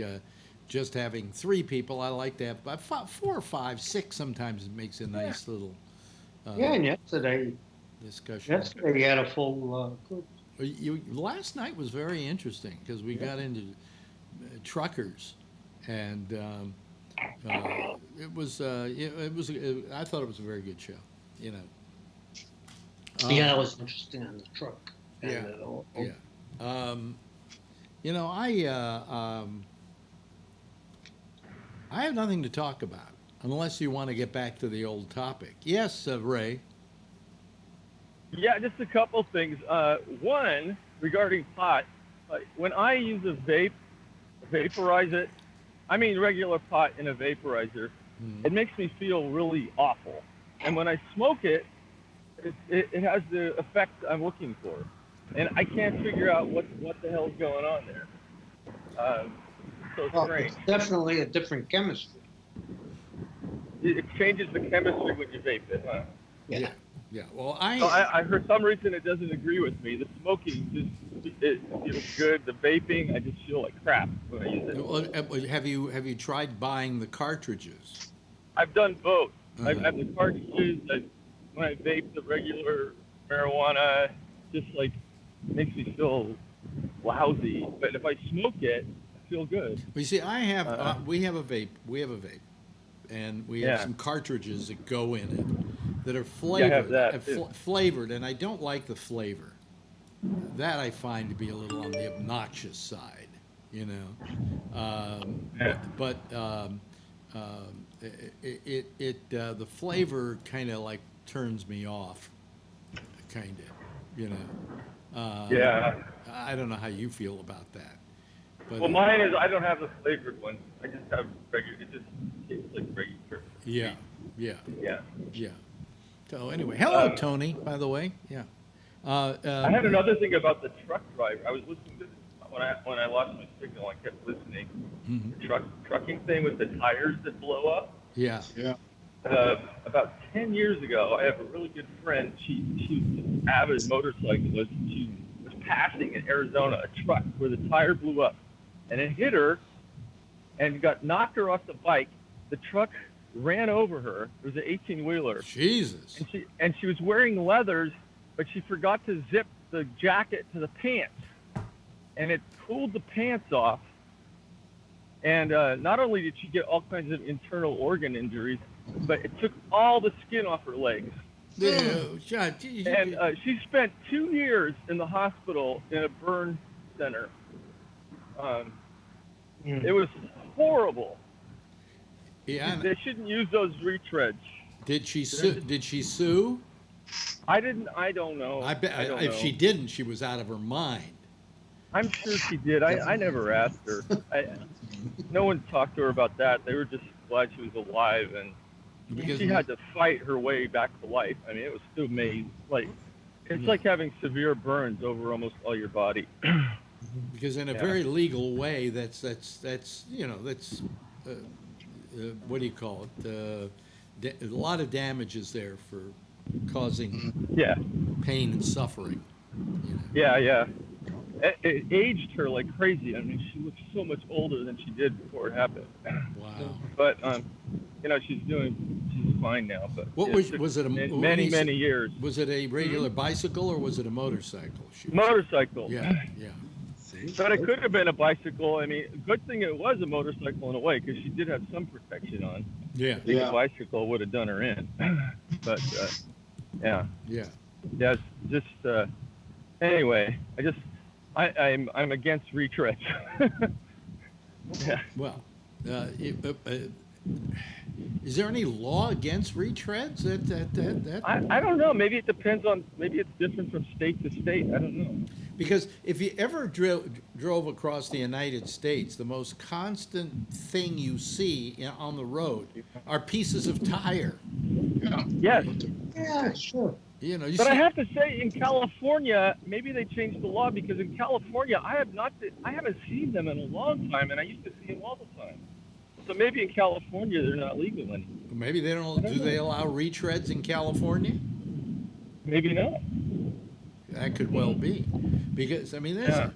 just having 3 people. I like to have about 4 or 5, 6 sometimes. It makes a nice little and yesterday discussion. Yesterday you had a full group. Last night was very interesting because we got into truckers, and it was I thought it was a very good show. Yeah, it was interesting on the truck. Yeah. I have nothing to talk about unless you want to get back to the old topic. Yes, Ray. Yeah, just a couple things. One, regarding pot, when I use a vaporize it, I mean regular pot in a vaporizer, it makes me feel really awful. And when I smoke it, it has the effect I'm looking for. And I can't figure out what the hell's going on there. So strange. It's definitely a different chemistry. It changes the chemistry when you vape it, huh? Yeah. Yeah. Well, I for some reason it doesn't agree with me. The smoking it feels good. The vaping, I just feel like crap when I use it. Well, have you tried buying the cartridges? I've done both. I have the cartridges. When I vape the regular marijuana, just like makes me feel lousy. But if I smoke it, I feel good. Well, you see, we have a vape. And we have some cartridges that go in it that are flavored. I have that flavored, and I don't like the flavor. That I find to be a little on the obnoxious side, But the flavor kind of like turns me off, kind of. I don't know how you feel about that. But well, mine is I don't have the flavored ones. I just have regular. It just tastes like regular. Yeah. So anyway, hello Tony. By the way, yeah. I had another thing about the truck driver. I was listening to this when I lost my signal. I kept listening. Mm-hmm. The trucking thing with the tires that blow up. Yeah. About 10 years ago, I have a really good friend. She was an avid motorcyclist. She was passing in Arizona a truck where the tire blew up, and it hit her, and knocked her off the bike. The truck ran over her. It was an 18-wheeler. Jesus. And she was wearing leathers, but she forgot to zip the jacket to the pants, and it pulled the pants off. And not only did she get all kinds of internal organ injuries, but it took all the skin off her legs. And she spent 2 years in the hospital in a burn center. It was horrible. Yeah, they shouldn't use those retreads. Did she sue? I don't know. I bet if she didn't, she was out of her mind. I'm sure she did. I never asked her. No one talked to her about that. They were just glad she was alive, and she had to fight her way back to life. I mean, it was still amazing. Like, It's like having severe burns over almost all your body. Because in a Yeah. very legal way, that's what do you call it? A lot of damages there for causing Yeah, pain and suffering. yeah. It aged her like crazy. I mean, she looks so much older than she did before it happened. Wow. But she's fine now. But What it was it? many years. Was it a regular bicycle or was it a motorcycle? Motorcycle. Yeah, yeah. But it could have been a bicycle. I mean, good thing it was a motorcycle in a way because she did have some protection on. Yeah. I think a bicycle would have done her in. But yeah. Yeah. Yeah. Just anyway, I'm against retreads. Yeah. Well, is there any law against retreads? I don't know. Maybe it depends on. Maybe it's different from state to state. I don't know. Because if you ever drove across the United States, the most constant thing you see on the road are pieces of tire. Yes. Yeah, sure. But I have to say, in California, maybe they changed the law because in California, I haven't seen them in a long time, and I used to see them all the time. So maybe in California they're not legal anymore. Maybe they don't. Do they allow retreads in California? Maybe not. That could well be, because I mean, there's,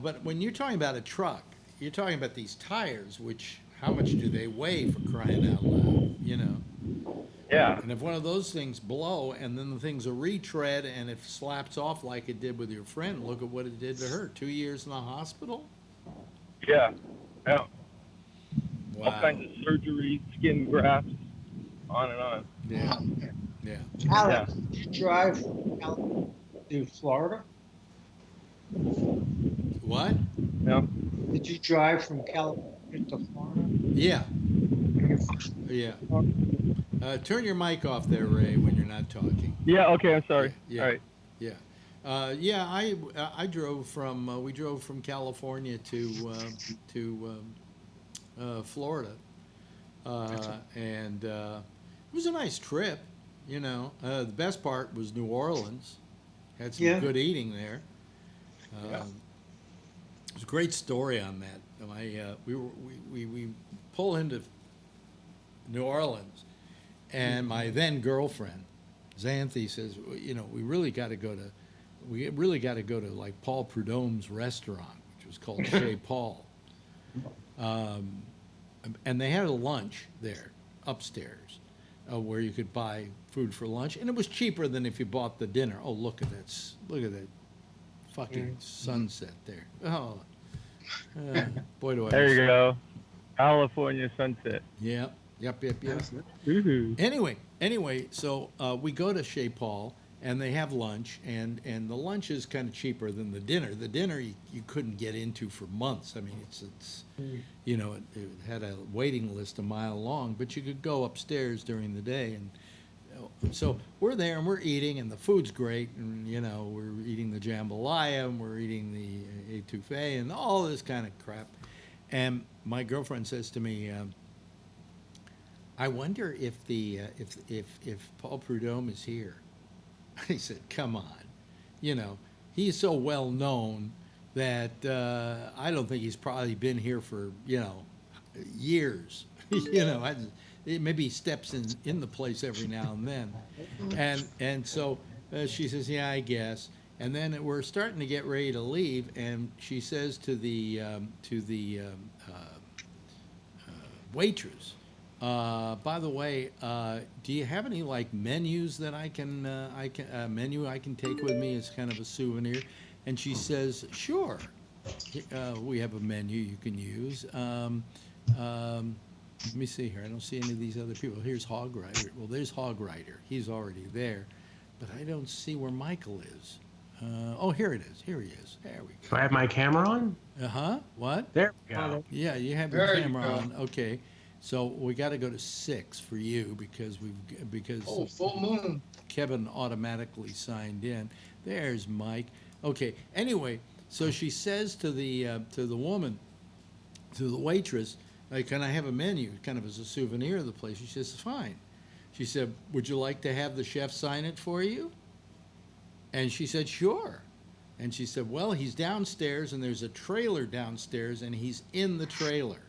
But when you're talking about a truck, you're talking about these tires, which how much do they weigh for crying out loud? Yeah. And if one of those things blow, and then the thing's a retread, and it slaps off like it did with your friend, look at what it did to her. 2 years in the hospital. Yeah. Yeah. Wow. All kinds of surgery, skin grafts, on and on. Yeah. Yeah. Alex, did you drive from California to Florida? What? No. Did you drive from California to Florida? Yeah. Yeah. Turn your mic off there, Ray, when you're not talking. Yeah. Okay. I'm sorry. Yeah. All right. Yeah. I drove from. We drove from California to Florida, and it was a nice trip. The best part was New Orleans. Had some good eating there. There's a great story on that. We pull into New Orleans, and my then girlfriend, Xanthi, says, we really got to go to like Paul Prudhomme's restaurant, which was called Chez Paul. And they had a lunch there upstairs where you could buy food for lunch, and it was cheaper than if you bought the dinner. Oh, look at that fucking sunset there. Oh, boy, do I. There you go. California sunset. Yep. Mm-hmm. Anyway, so we go to Chez Paul, and they have lunch, and the lunch is kind of cheaper than the dinner. The dinner you couldn't get into for months. I mean, it had a waiting list a mile long, but you could go upstairs during the day. And so we're there, and we're eating, and the food's great, and, we're eating the jambalaya, and we're eating the étouffée, and all this kind of crap. And my girlfriend says to me, I wonder if if Paul Prudhomme is here. I said, come on. He's so well known that I don't think he's probably been here for, years. Maybe he steps in the place every now and then. And so she says, yeah, I guess. And then we're starting to get ready to leave, and she says to the waitress, by the way, do you have any like menus that I can take with me as kind of a souvenir? And she says, sure. We have a menu you can use. Let me see here. I don't see any of these other people. Here's Hog Rider. Well, there's Hog Rider. He's already there, but I don't see where Michael is. Oh, here it is. Here he is. There we go. Do I have my camera on? What? There we go. Yeah, you have your camera on. Okay. So we got to go to 6 for you because full moon. Kevin automatically signed in. There's Mike. Okay. Anyway, so she says to the woman, to the waitress, can I have a menu, kind of as a souvenir of the place? She says, fine. She said, would you like to have the chef sign it for you? And she said, sure. And she said, well, he's downstairs and there's a trailer downstairs and he's in the trailer.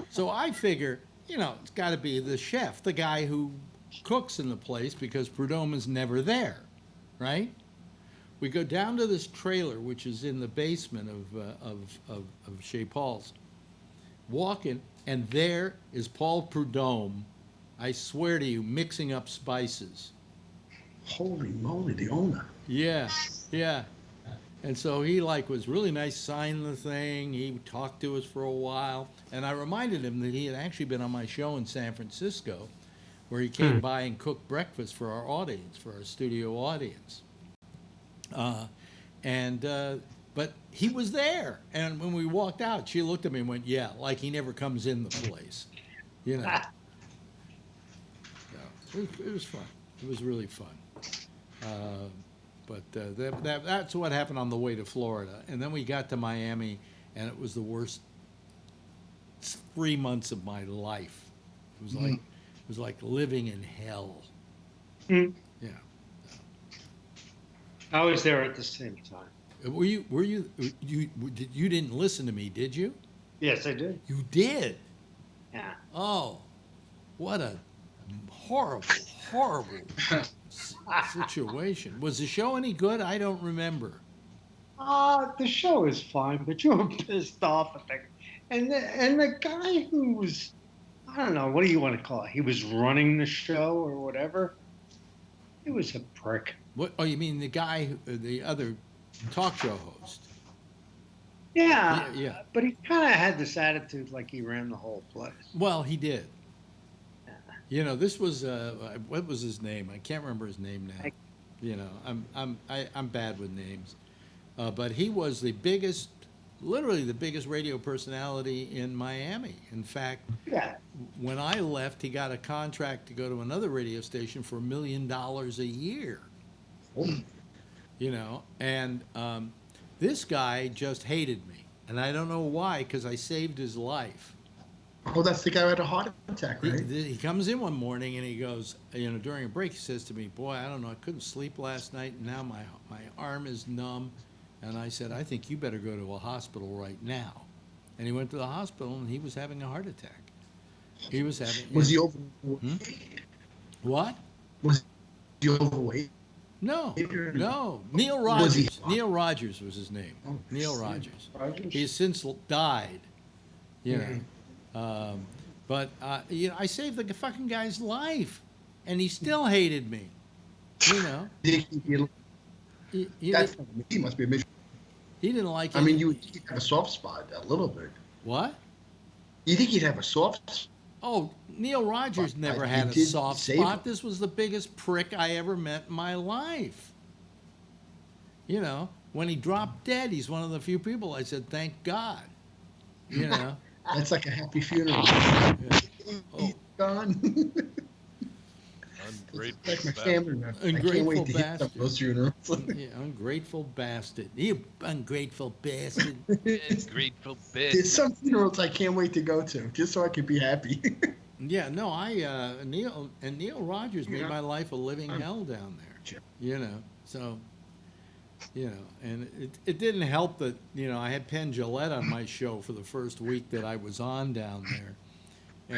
So I figure, it's got to be the chef, the guy who cooks in the place, because Prudhomme is never there, right? We go down to this trailer, which is in the basement of Chez Paul's, walking, and there is Paul Prudhomme, I swear to you, mixing up spices. Holy moly, the owner. Yeah, yeah. And so he was really nice, signing the thing. He talked to us for a while. And I reminded him that he had actually been on my show in San Francisco, where he came by and cooked breakfast for our audience, for our studio audience. But he was there. And when we walked out, she looked at me and went, yeah, like he never comes in the place. So it was fun. It was really fun. But that's what happened on the way to Florida. And then we got to Miami, and it was the worst 3 months of my life. It was like living in hell. Mm. Yeah. I was there at the same time. You didn't listen to me, did you? Yes, I did. You did? Yeah. Oh, what a horrible situation. Was the show any good? I don't remember. The show is fine, but you were pissed off at that. And the guy who was, I don't know, what do you want to call it? He was running the show or whatever. He was a prick. What? Oh, you mean the guy, the other talk show host? Yeah. Yeah. But he kind of had this attitude like he ran the whole place. Well, he did. This was what was his name? I can't remember his name now. I'm bad with names, but he was literally the biggest radio personality in Miami. In fact, when I left, he got a contract to go to another radio station for $1 million a year. And this guy just hated me, and I don't know why, because I saved his life. Oh, that's the guy who had a heart attack, right? He comes in one morning and he goes, during a break, he says to me, boy, I don't know, I couldn't sleep last night, and now my arm is numb. And I said, I think you better go to a hospital right now. And he went to the hospital, and he was having a heart attack. He was having... Was he overweight? What? Was he overweight? No. Neil Rogers. Neil Rogers was his name. Oh, Neil Rogers. Rogers? He has since died, But I saved the fucking guy's life, and he still hated me. He must be a mission. He didn't like it. I mean, you'd have a soft spot a little bit. What? You think he'd have a soft spot? Oh, Neil Rogers never had a soft spot. This was the biggest prick I ever met in my life. When he dropped dead, he's one of the few people I said, thank God. That's like a happy funeral. Yeah. He's gone. Ungrateful like my family member. I can't wait to hit some of those funerals. Yeah, ungrateful bastard. You ungrateful bastard. Ungrateful bitch. There's some funerals I can't wait to go to, just so I can be happy. Yeah, no, Neil Rogers made my life a living hell down there. So, and it didn't help that, I had Penn Jillette on my show for the first week that I was on down there.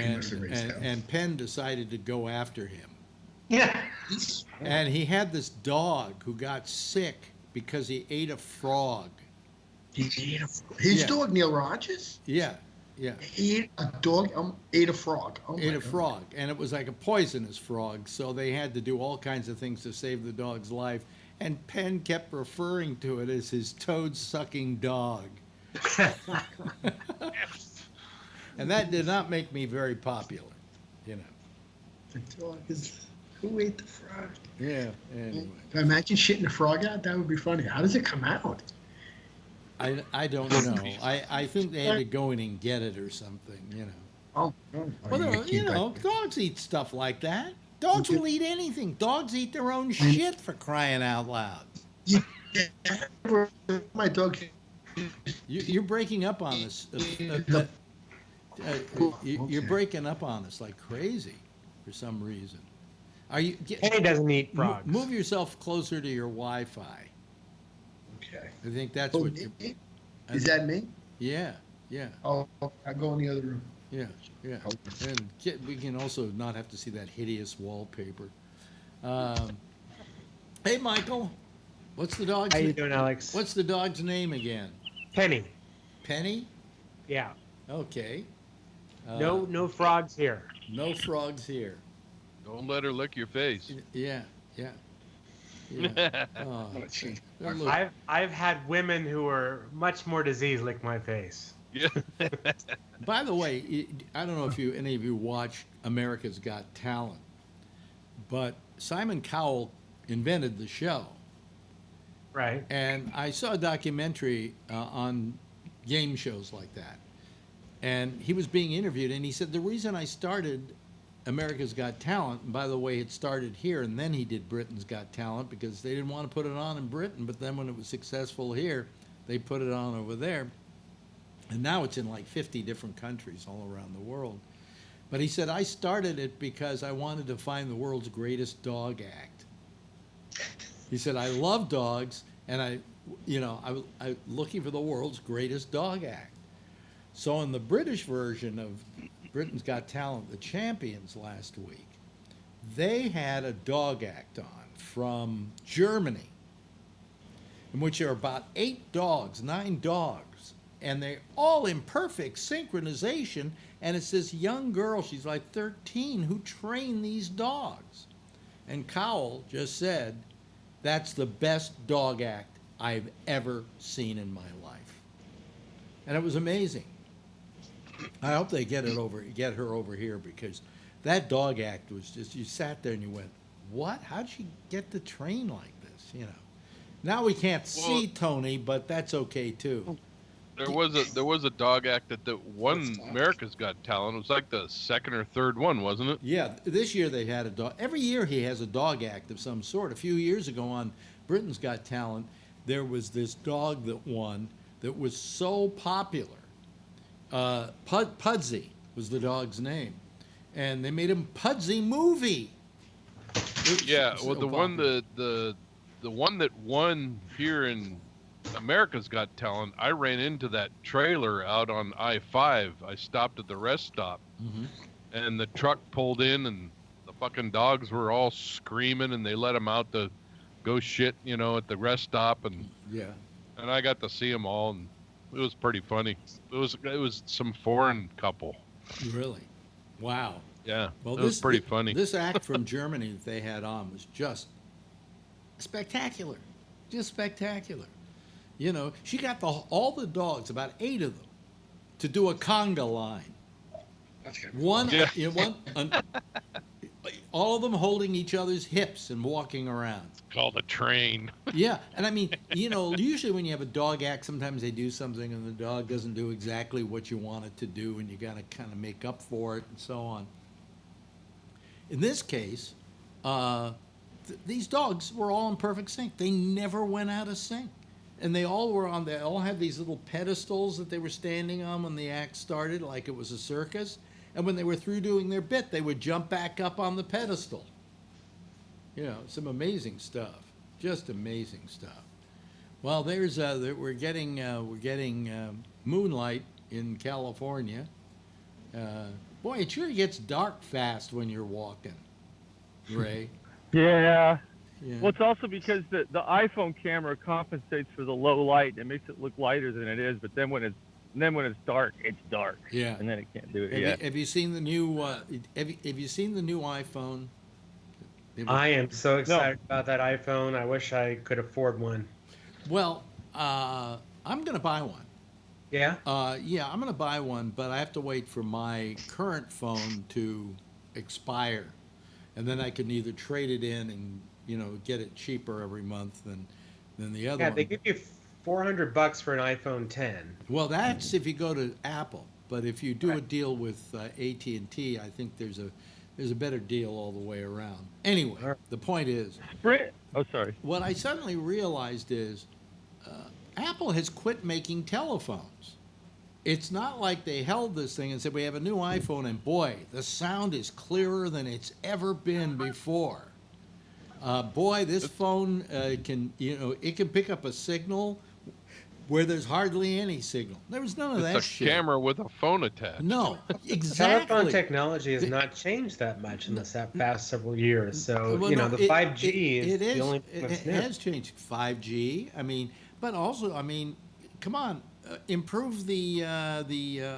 And Penn decided to go after him. Yeah. And he had this dog who got sick because he ate a frog. His dog, Neil Rogers? Yeah, yeah. He ate a dog, ate a frog. Ate a frog, and it was like a poisonous frog, so they had to do all kinds of things to save the dog's life. And Penn kept referring to it as his toad-sucking dog. And that did not make me very popular, The dog is... Who ate the frog? Yeah, anyway. Imagine shitting a frog out. That would be funny. How does it come out? I don't know. I think they had to go in and get it or something, Oh. Well, dogs eat stuff like that. Dogs will eat anything. Dogs eat their own shit, for crying out loud. Yeah. My dog... You're breaking up on us. You're breaking up on us like crazy for some reason. Are you? Penny doesn't eat frogs. Move yourself closer to your Wi-Fi. Okay. I think that's Oh, what. me? Is that me? Yeah, yeah. Oh, I go in the other room. Yeah, yeah. And we can also not have to see that hideous wallpaper. Hey, Michael, what's the dog's How you doing, Alex? What's the dog's name again? Penny. Penny? Yeah. Okay. No frogs here. No frogs here. Don't let her lick your face. Yeah, yeah. Yeah. I've had women who are much more diseased lick my face. Yeah. By the way, I don't know if any of you watched America's Got Talent, but Simon Cowell invented the show. Right. And I saw a documentary on game shows like that. And he was being interviewed, and he said, the reason I started America's Got Talent, and by the way, it started here, and then he did Britain's Got Talent, because they didn't want to put it on in Britain, but then when it was successful here, they put it on over there. And now it's in like 50 different countries all around the world. But he said, I started it because I wanted to find the world's greatest dog act. He said, I love dogs, and I was looking for the world's greatest dog act. So in the British version of Britain's Got Talent, the Champions last week, they had a dog act on from Germany, in which there are about 9 dogs, and they're all in perfect synchronization, and it's this young girl, she's like 13, who trained these dogs. And Cowell just said, that's the best dog act I've ever seen in my life. And it was amazing. I hope they get her over here, because that dog act was just, you sat there and you went, what? How'd she get to train like this? You know. Now we can't see Tony, but that's okay too. There was a dog act that won America's Got Talent. It was like the second or third one, wasn't it? Yeah, this year they had a dog. Every year he has a dog act of some sort. A few years ago on Britain's Got Talent, there was this dog that won that was so popular. Pudsey was the dog's name, and they made him Pudsey movie. Yeah, well, the one that won here in America's Got Talent, I ran into that trailer out on I-5. I stopped at the rest stop, and the truck pulled in, and the fucking dogs were all screaming, and they let them out to go shit, at the rest stop, and I got to see them all, and it was pretty funny. It was some foreign couple. Really? Wow. Yeah. Well, it was pretty funny. This act from Germany that they had on was just spectacular. Just spectacular. She got all the dogs, about 8 of them, to do a conga line. All of them holding each other's hips and walking around. It's called a train. Yeah, and I mean, usually when you have a dog act, sometimes they do something and the dog doesn't do exactly what you want it to do, and you got to kind of make up for it and so on. In this case, these dogs were all in perfect sync. They never went out of sync. And they all had these little pedestals that they were standing on when the act started, like it was a circus. And when they were through doing their bit, they would jump back up on the pedestal. Some amazing stuff. Just amazing stuff. Well, we're getting moonlight in California. Boy, it sure gets dark fast when you're walking, Ray. Yeah. Yeah. Well, it's also because the iPhone camera compensates for the low light. It makes it look lighter than it is, but then when it's dark, it's dark. Yeah. And then it can't do it. Have you seen the new? Have you seen the new iPhone? I am so excited about that iPhone. I wish I could afford one. Well, I'm going to buy one. Yeah? Yeah, I'm going to buy one, but I have to wait for my current phone to expire. And then I can either trade it in and, get it cheaper every month than the other one. Yeah, they give you $400 for an iPhone 10. Well, that's if you go to Apple. But if you do a deal with AT&T, I think there's a better deal all the way around. Anyway, the point is... What I suddenly realized is Apple has quit making telephones. it's not like they held this thing and said, we have a new iPhone, and boy, the sound is clearer than it's ever been before. Boy, this phone can, it can pick up a signal where there's hardly any signal. There was none of that shit. It's a camera with a phone attached. No, exactly. Telephone technology has not changed that much in the past several years. So, the 5G is the only thing that's new. It has changed. 5G, but also, come on, improve the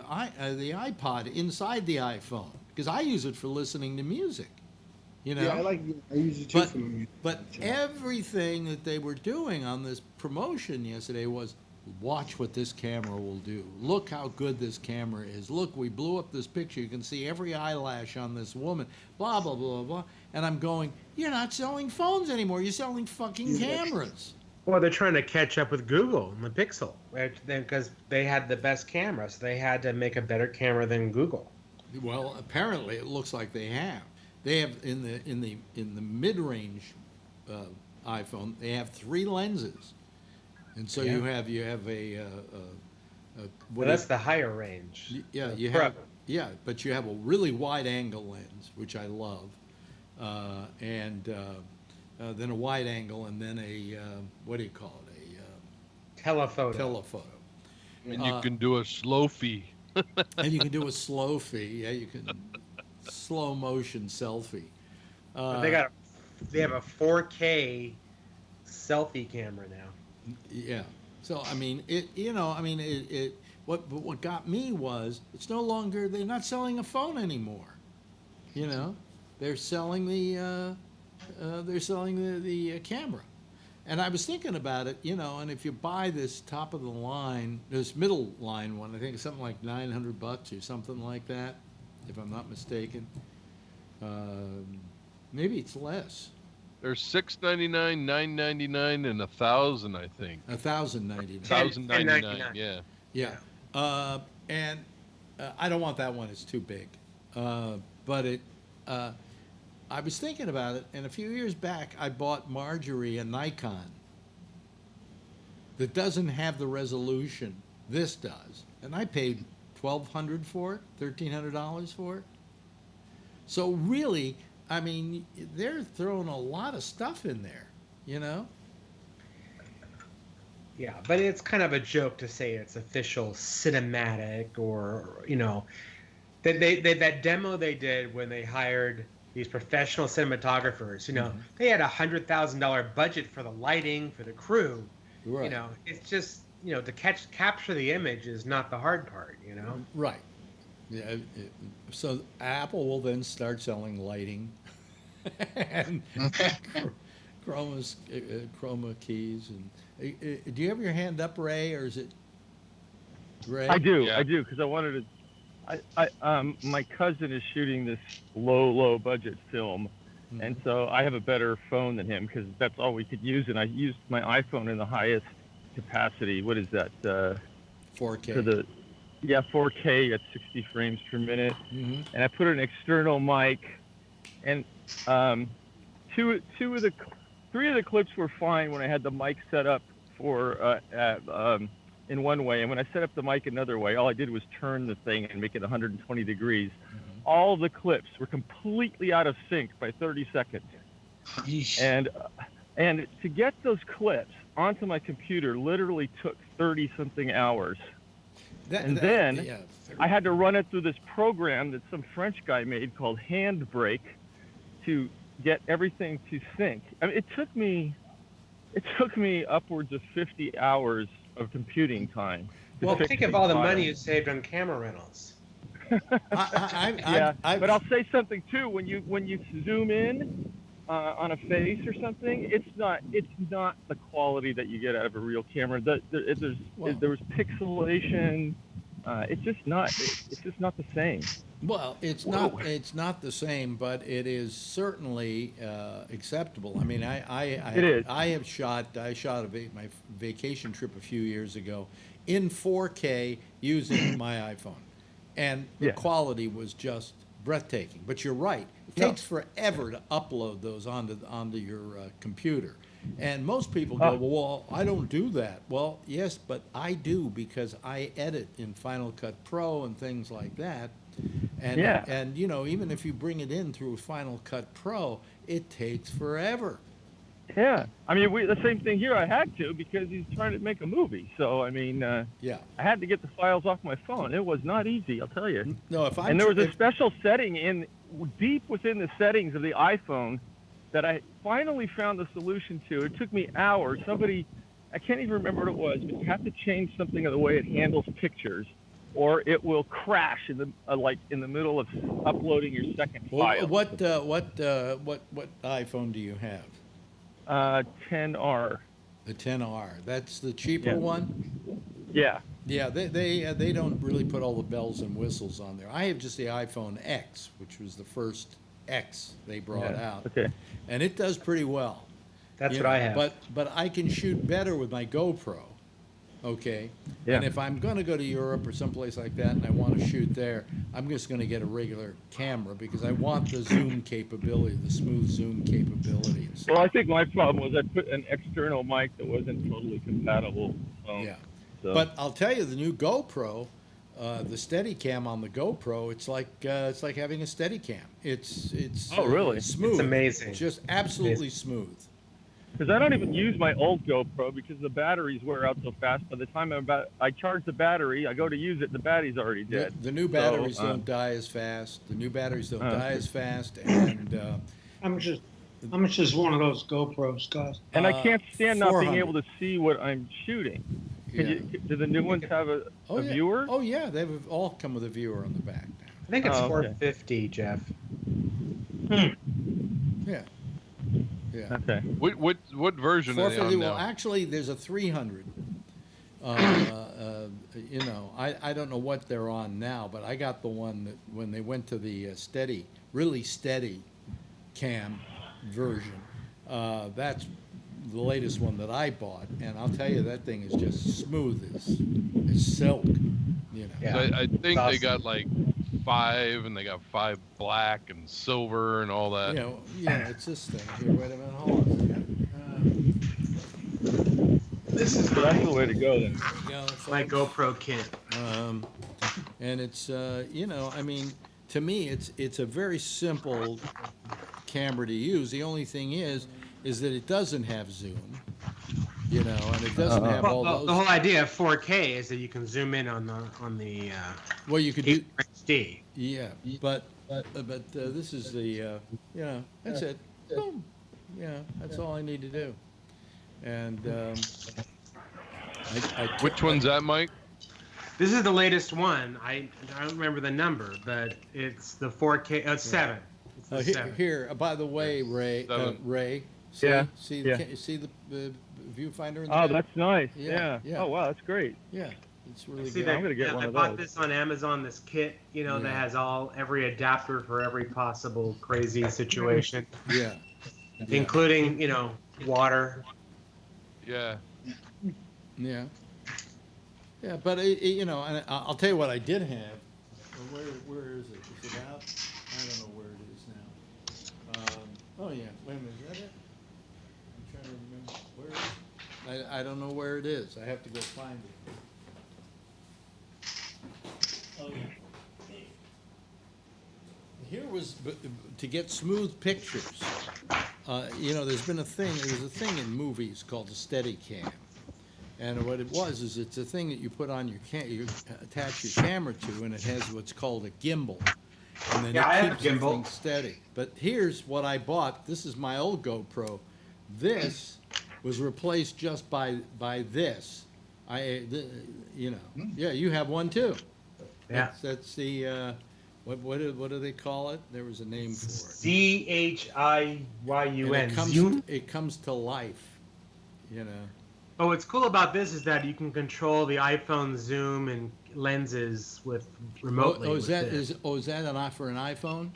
iPod inside the iPhone, because I use it for listening to music. Yeah, I use it too. But everything that they were doing on this promotion yesterday was, watch what this camera will do. Look how good this camera is. Look, we blew up this picture. You can see every eyelash on this woman. Blah, blah, blah, blah. And I'm going, you're not selling phones anymore. You're selling fucking cameras. Well, they're trying to catch up with Google and the Pixel, because they had the best camera, so they had to make a better camera than Google. Well, apparently it looks like they have. They have in the mid-range iPhone, they have 3 lenses, and so you have a well, that's the higher range. Yeah, you have but you have a really wide-angle lens, which I love, and then a wide-angle, and then a what do you call it? A telephoto. And you can do a slow-fee. And you can do a slow-fee. Yeah, you can. Slow motion selfie. They have a 4K selfie camera now. Yeah. So what got me was, it's no longer, they're not selling a phone anymore. They're selling the camera. And I was thinking about it, and if you buy this top of the line, this middle line one, I think it's something like $900 or something like that, if I'm not mistaken. Maybe it's less. There's $699, $999, and $1,000, I think. $1,099. $1,099, yeah. Yeah. And I don't want that one. It's too big. But I was thinking about it, and a few years back, I bought Marjorie a Nikon that doesn't have the resolution this does, and I paid $1,200 for it, $1,300 for it. So really, they're throwing a lot of stuff in there, Yeah, but it's kind of a joke to say it's official cinematic, or that demo they did when they hired these professional cinematographers. They had $100,000 budget for the lighting, for the crew. Right. It's just to capture the image is not the hard part. Right. Yeah. So Apple will then start selling lighting and chroma keys. And do you have your hand up, Ray, or is it Ray? I do, Yeah. because I wanted to. My cousin is shooting this low budget film, and so I have a better phone than him, because that's all we could use, and I used my iPhone in the highest capacity. What is that? 4K. 4K at 60 frames per minute, and I put an external mic, and three of the clips were fine when I had the mic set up for in one way, and when I set up the mic another way, all I did was turn the thing and make it 120 degrees. All the clips were completely out of sync by 30 seconds. And to get those clips onto my computer literally took 30-something hours. Then I had to run it through this program that some French guy made called Handbrake to get everything to sync. It took me upwards of 50 hours of computing time. Well, think of all the money you saved on camera rentals. But I'll say something too. When you zoom in on a face or something, it's not the quality that you get out of a real camera. There was pixelation. It's just not the same. Well, it's not the same, but it is certainly acceptable. I shot my vacation trip a few years ago in 4K using my iPhone, and the quality was just breathtaking. But you're right; it takes forever to upload those onto your computer. And most people go, well, I don't do that. Well, yes, but I do because I edit in Final Cut Pro and things like that. And you know, even if you bring it in through Final Cut Pro, it takes forever. Yeah, I mean, the same thing here. I had to because he's trying to make a movie. So I mean, I had to get the files off my phone. It was not easy, I'll tell you. No, if I and there was a special setting in deep within the settings of the iPhone that I finally found the solution to. It took me hours. I can't even remember what it was, but you have to change something of the way it handles pictures, or it will crash in the middle of uploading your second file. What iPhone do you have? 10R. The 10R. That's the cheaper one? Yeah. Yeah, they don't really put all the bells and whistles on there. I have just the iPhone X, which was the first X they brought out. Okay. And it does pretty well. That's what I have. But I can shoot better with my GoPro. Okay. Yeah. And if I'm going to go to Europe or someplace like that and I want to shoot there, I'm just going to get a regular camera because I want the zoom capability, the smooth zoom capability. Well, I think my problem was I put an external mic that wasn't totally compatible. Yeah. So. But I'll tell you, the new GoPro, the Steadicam on the GoPro, it's like having a Steadicam. It's really? Smooth. It's amazing. Just absolutely smooth. Because I don't even use my old GoPro because the batteries wear out so fast. By the time I charge the battery, I go to use it, the battery's already dead. The new batteries don't die as fast. The new batteries don't die as fast. And How much is one of those GoPros cost? And I can't stand not being 400. able to see what I'm shooting. Do the new ones have a viewer? Oh yeah, they all come with a viewer on the back now. I think it's $450, Jeff. Yeah. Yeah. Okay. What version are they on now? Well, actually, there's a 300. You know, I don't know what they're on now, but I got the one that when they went to the really steady cam version. That's the latest one that I bought, and I'll tell you that thing is just smooth as silk. You know. Yeah. So I think Awesome. they got like 5, and they got 5 black and silver and all that. You know, yeah, it's this thing here. Wait a minute, hold on a second. This is That's the way to go then. my GoPro kit. And it's you know, I mean, to me, it's a very simple camera to use. The only thing is that it doesn't have zoom. You know, and it doesn't have all those. The whole idea of 4K is that you can zoom in on the Well, you could do. HD. Yeah, but this is the you know, that's it. Boom. Yeah, that's all I need to do. And Which one's that, Mike? This is the latest one. I don't remember the number, but it's the 4K. It's 7. It's the 7. Here, by the way, Ray. See, Yeah. See the viewfinder in Oh, there? that's nice. Yeah, yeah. Oh, wow, that's great. Yeah, it's really See good. that, I'm gonna get one I of bought those. this on Amazon. This kit, you know, that has every adapter for every possible crazy situation, Yeah. including water. Yeah. Yeah. Yeah, but you know, and I'll tell you what I did have. Where is it? Is it out? I don't know where it is now. Oh yeah, wait a minute, is that it? I'm trying to remember where is it? I don't know where it is. I have to go find it. Oh yeah. Here was to get smooth pictures. You know, there's a thing in movies called a Steadicam. And what it was is it's a thing that you put on you attach your camera to, and it has what's called a gimbal. And then I it have keeps a the gimbal. thing steady. But here's what I bought. This is my old GoPro. This was replaced just by this. You have one too. Yeah. That's the what do they call it? There was a name for it. ZHIYUN. It comes to life. You know. Oh, what's cool about this is that you can control the iPhone zoom and lenses with remotely. Is that for an iPhone?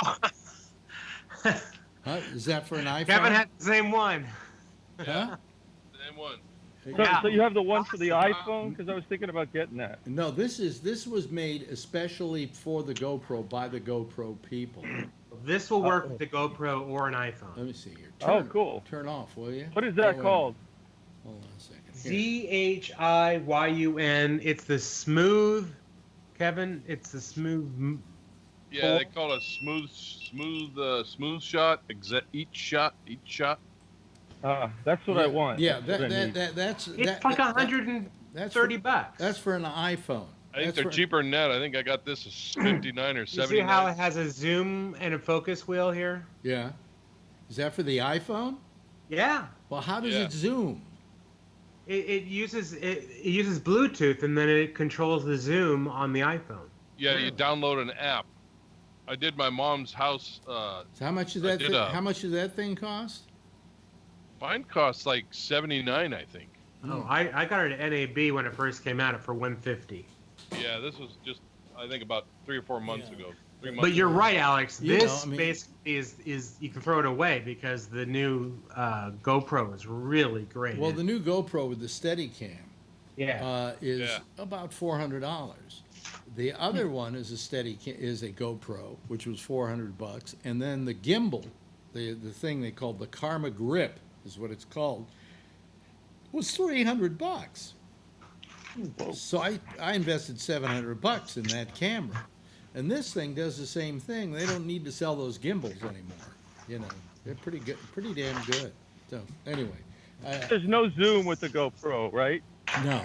Huh? Is that for an iPhone? Kevin had the same one. Huh? Same one. So you have the one for the iPhone? Because I was thinking about getting that. No, this was made especially for the GoPro by the GoPro people. This will work with the GoPro or an iPhone. Let me see here. Cool. Turn off, will you? What is that called? Hold on a second. ZHIYUN. It's the smooth, Kevin. It's the smooth. Yeah, they call it smooth shot. Each shot. That's what I want. Yeah, It's like $130. That's for an iPhone. I think they're cheaper than that. I think I got this as 59 or 79. You see how it has a zoom and a focus wheel here? Yeah. Is that for the iPhone? Yeah. Well, how does it zoom? It uses Bluetooth, and then it controls the zoom on the iPhone. Yeah, you download an app. I did my mom's house. So how much does that? How much does that thing cost? Mine costs like $79, I think. Oh, I got it at NAB when it first came out for $150. Yeah, this was just I think about 3 or 4 months ago. 3 months. But you're ago. right, Alex. This basically is you can throw it away because the new GoPro is really great. Well, the new GoPro with the Steadicam, is Yeah. about $400. The other one is a GoPro, which was $400, and then the gimbal, the thing they called the Karma Grip is what it's called, was $300. So I invested $700 in that camera, and this thing does the same thing. They don't need to sell those gimbals anymore. You know, they're pretty good, pretty damn good. So anyway, there's no zoom with the GoPro, right? No.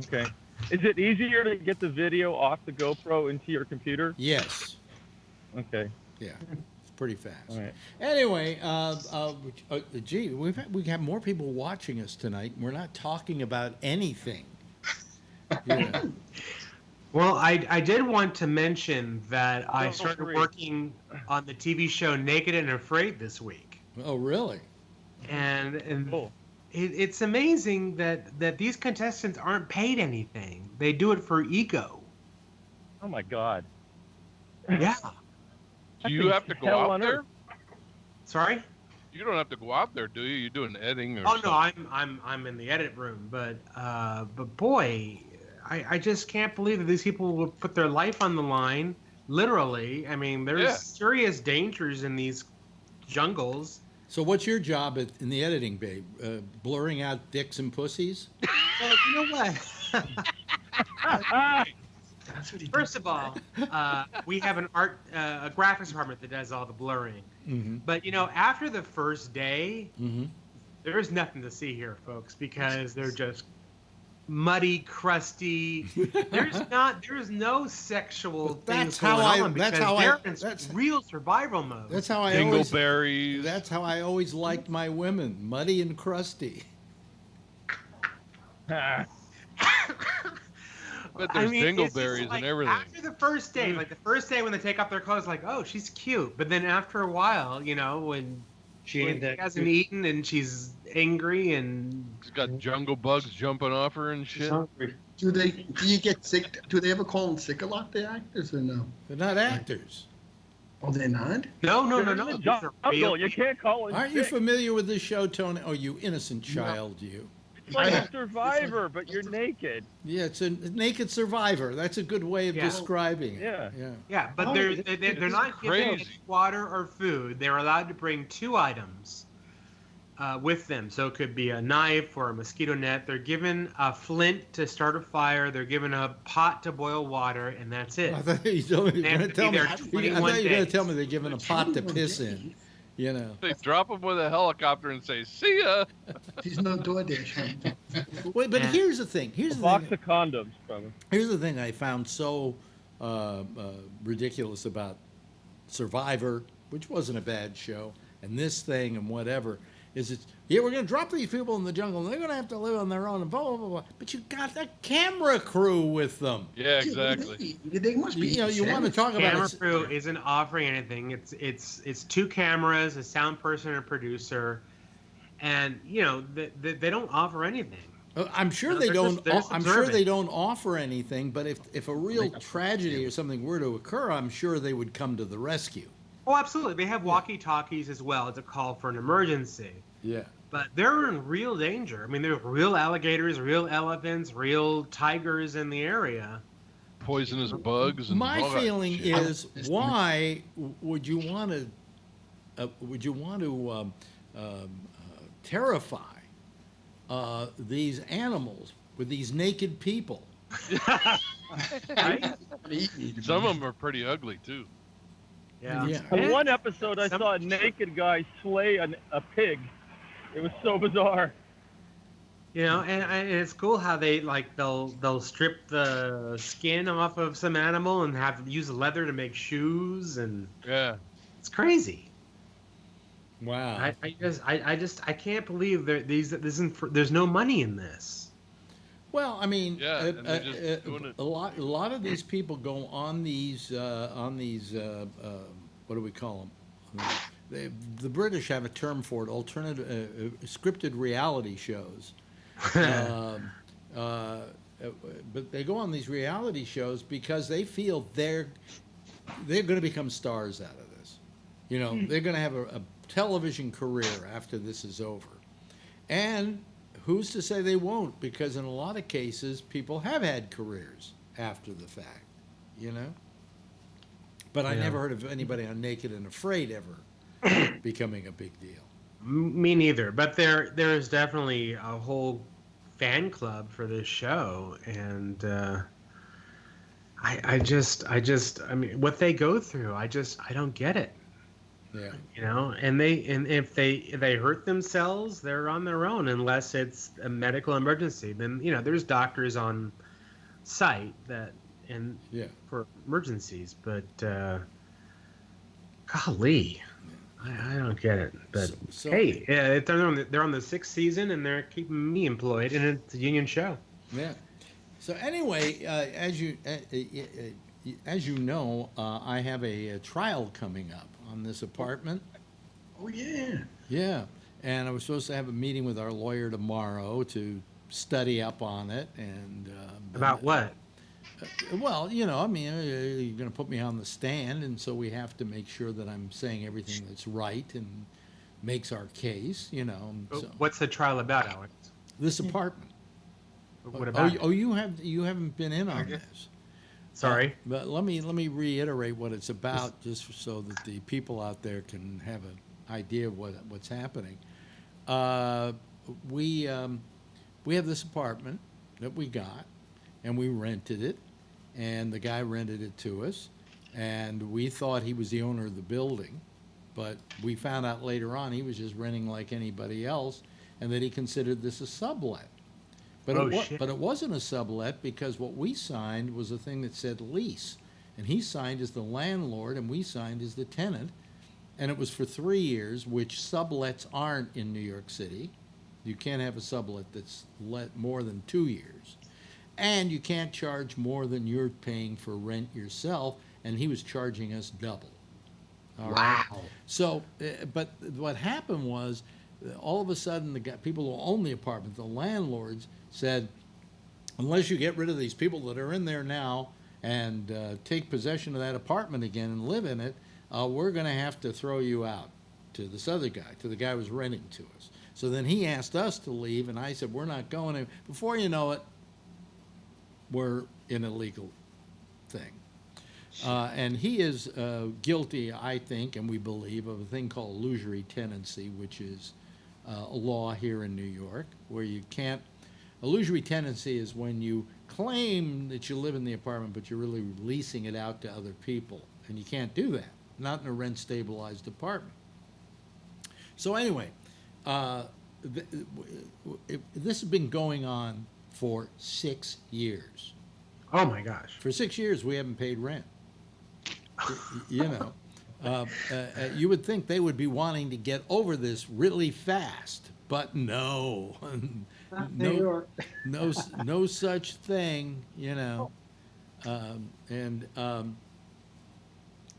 Okay. Is it easier to get the video off the GoPro into your computer? Yes. Okay. Yeah. Pretty fast. All right. Anyway, gee, we have more people watching us tonight. We're not talking about anything. Yeah. Well, I did want to mention that I started working on the TV show Naked and Afraid this week. Oh, really? And cool. It's amazing that these contestants aren't paid anything. They do it for ego. Oh my God. Yeah. Do you have to go out there? Sorry? You don't have to go out there, do you? You're doing editing or something. No, I'm in the edit room, but boy, I just can't believe that these people will put their life on the line. Literally, I mean, there's serious dangers in these jungles. So, what's your job in the editing bay? Blurring out dicks and pussies? Well, you know what? First of all, we have a graphics department that does all the blurring. Mm-hmm. But after the first day, there's nothing to see here, folks, because they're just muddy, crusty. There's no sexual things going on because they're in real survival mode. That's how Dingleberries. That's how I always liked my women, muddy and crusty. But there's dingleberries and everything. After the first day, like the first day when they take off their clothes, like, oh, she's cute. But then after a while, when she hasn't eaten and she's angry and she's got jungle bugs jumping off her and shit. Do you get sick? Do they ever call them sick a lot, the actors, or no? They're not actors. Oh, they're not? No. You can't call it. Aren't you familiar with this show, Tony? Oh, you innocent child, you. It's like a Survivor, but you're naked. Yeah, it's a naked Survivor. That's a good way of describing it. Yeah, but they're not given water or food. They're allowed to bring 2 items with them. So it could be a knife or a mosquito net. They're given a flint to start a fire. They're given a pot to boil water, and that's it. I thought you were going to tell me they're given a pot to piss in. They drop them with a helicopter and say, "See ya." He's no DoorDash. Wait, but here's the thing. Box of condoms from him. Here's the thing I found so ridiculous about Survivor, which wasn't a bad show, and this thing and whatever, is we're going to drop these people in the jungle, and they're going to have to live on their own, and blah, blah, blah, blah. But you got a camera crew with them. Yeah, exactly. They must be. You want to talk about camera crew isn't offering anything. It's 2 cameras, a sound person, and a producer, and they don't offer anything. I'm sure they don't. I'm sure they don't offer anything. But if a real tragedy or something were to occur, I'm sure they would come to the rescue. Oh, absolutely. They have walkie-talkies as well to call for an emergency. Yeah. But they're in real danger. I mean, there's real alligators, real elephants, real tigers in the area. poisonous bugs. And My all that feeling shit. is, why would you want to terrify these animals with these naked people? Right? Some of them are pretty ugly too. Yeah. In one episode, I saw a naked guy slay a pig. It was so bizarre. You know, and it's cool how they'll strip the skin off of some animal and use leather to make shoes, and Yeah. it's crazy. Wow. I can't believe there's no money in this. Well, I mean, Yeah, and they're just doing it. a lot of these people go on these what do we call them? The British have a term for it: alternative scripted reality shows. But they go on these reality shows because they feel they're going to become stars out of this. You know, they're going to have a television career after this is over. And who's to say they won't? Because in a lot of cases, people have had careers after the fact, you know? But I never heard of anybody on Naked and Afraid ever becoming a big deal. Me neither. But there is definitely a whole fan club for this show, and I mean, what they go through, I don't get it. Yeah. You know, and if they hurt themselves, they're on their own, unless it's a medical emergency. Then, you know, there's doctors on site for emergencies, but golly, I don't get it. But hey, they're on the 6th season, and they're keeping me employed, and it's a union show. Yeah. So anyway, as you know, I have a trial coming up on this apartment. Oh yeah. Yeah, and I was supposed to have a meeting with our lawyer tomorrow to study up on it. And about what? Well, you know, I mean, you're going to put me on the stand, and so we have to make sure that I'm saying everything that's right and makes our case. You know. So, what's the trial about, Alex? This apartment. What about? You haven't been in on this. Sorry. But let me reiterate what it's about, just so that the people out there can have an idea of what's happening. We have this apartment that we got, and we rented it, and the guy rented it to us, and we thought he was the owner of the building, but we found out later on he was just renting like anybody else, and that he considered this a sublet. But it wasn't a sublet, because what we signed was a thing that said lease. And he signed as the landlord, and we signed as the tenant. And it was for 3 years, which sublets aren't in New York City. You can't have a sublet that's let more than 2 years. And you can't charge more than you're paying for rent yourself. And he was charging us double. All right? Wow. So, but what happened was, all of a sudden, the people who own the apartment, the landlords, said, unless you get rid of these people that are in there now and take possession of that apartment again and live in it, we're going to have to throw you out to this other guy, to the guy who was renting to us. So then he asked us to leave, and I said, we're not going to. Before you know it, we're in a legal thing. And he is guilty, I think, and we believe, of a thing called illusory tenancy, which is a law here in New York, where you can't. Illusory tenancy is when you claim that you live in the apartment, but you're really leasing it out to other people, and you can't do that, not in a rent-stabilized apartment. So anyway, this has been going on for 6 years. Oh my gosh! For 6 years, we haven't paid rent. You know, you would think they would be wanting to get over this really fast, but no. No such thing, you know.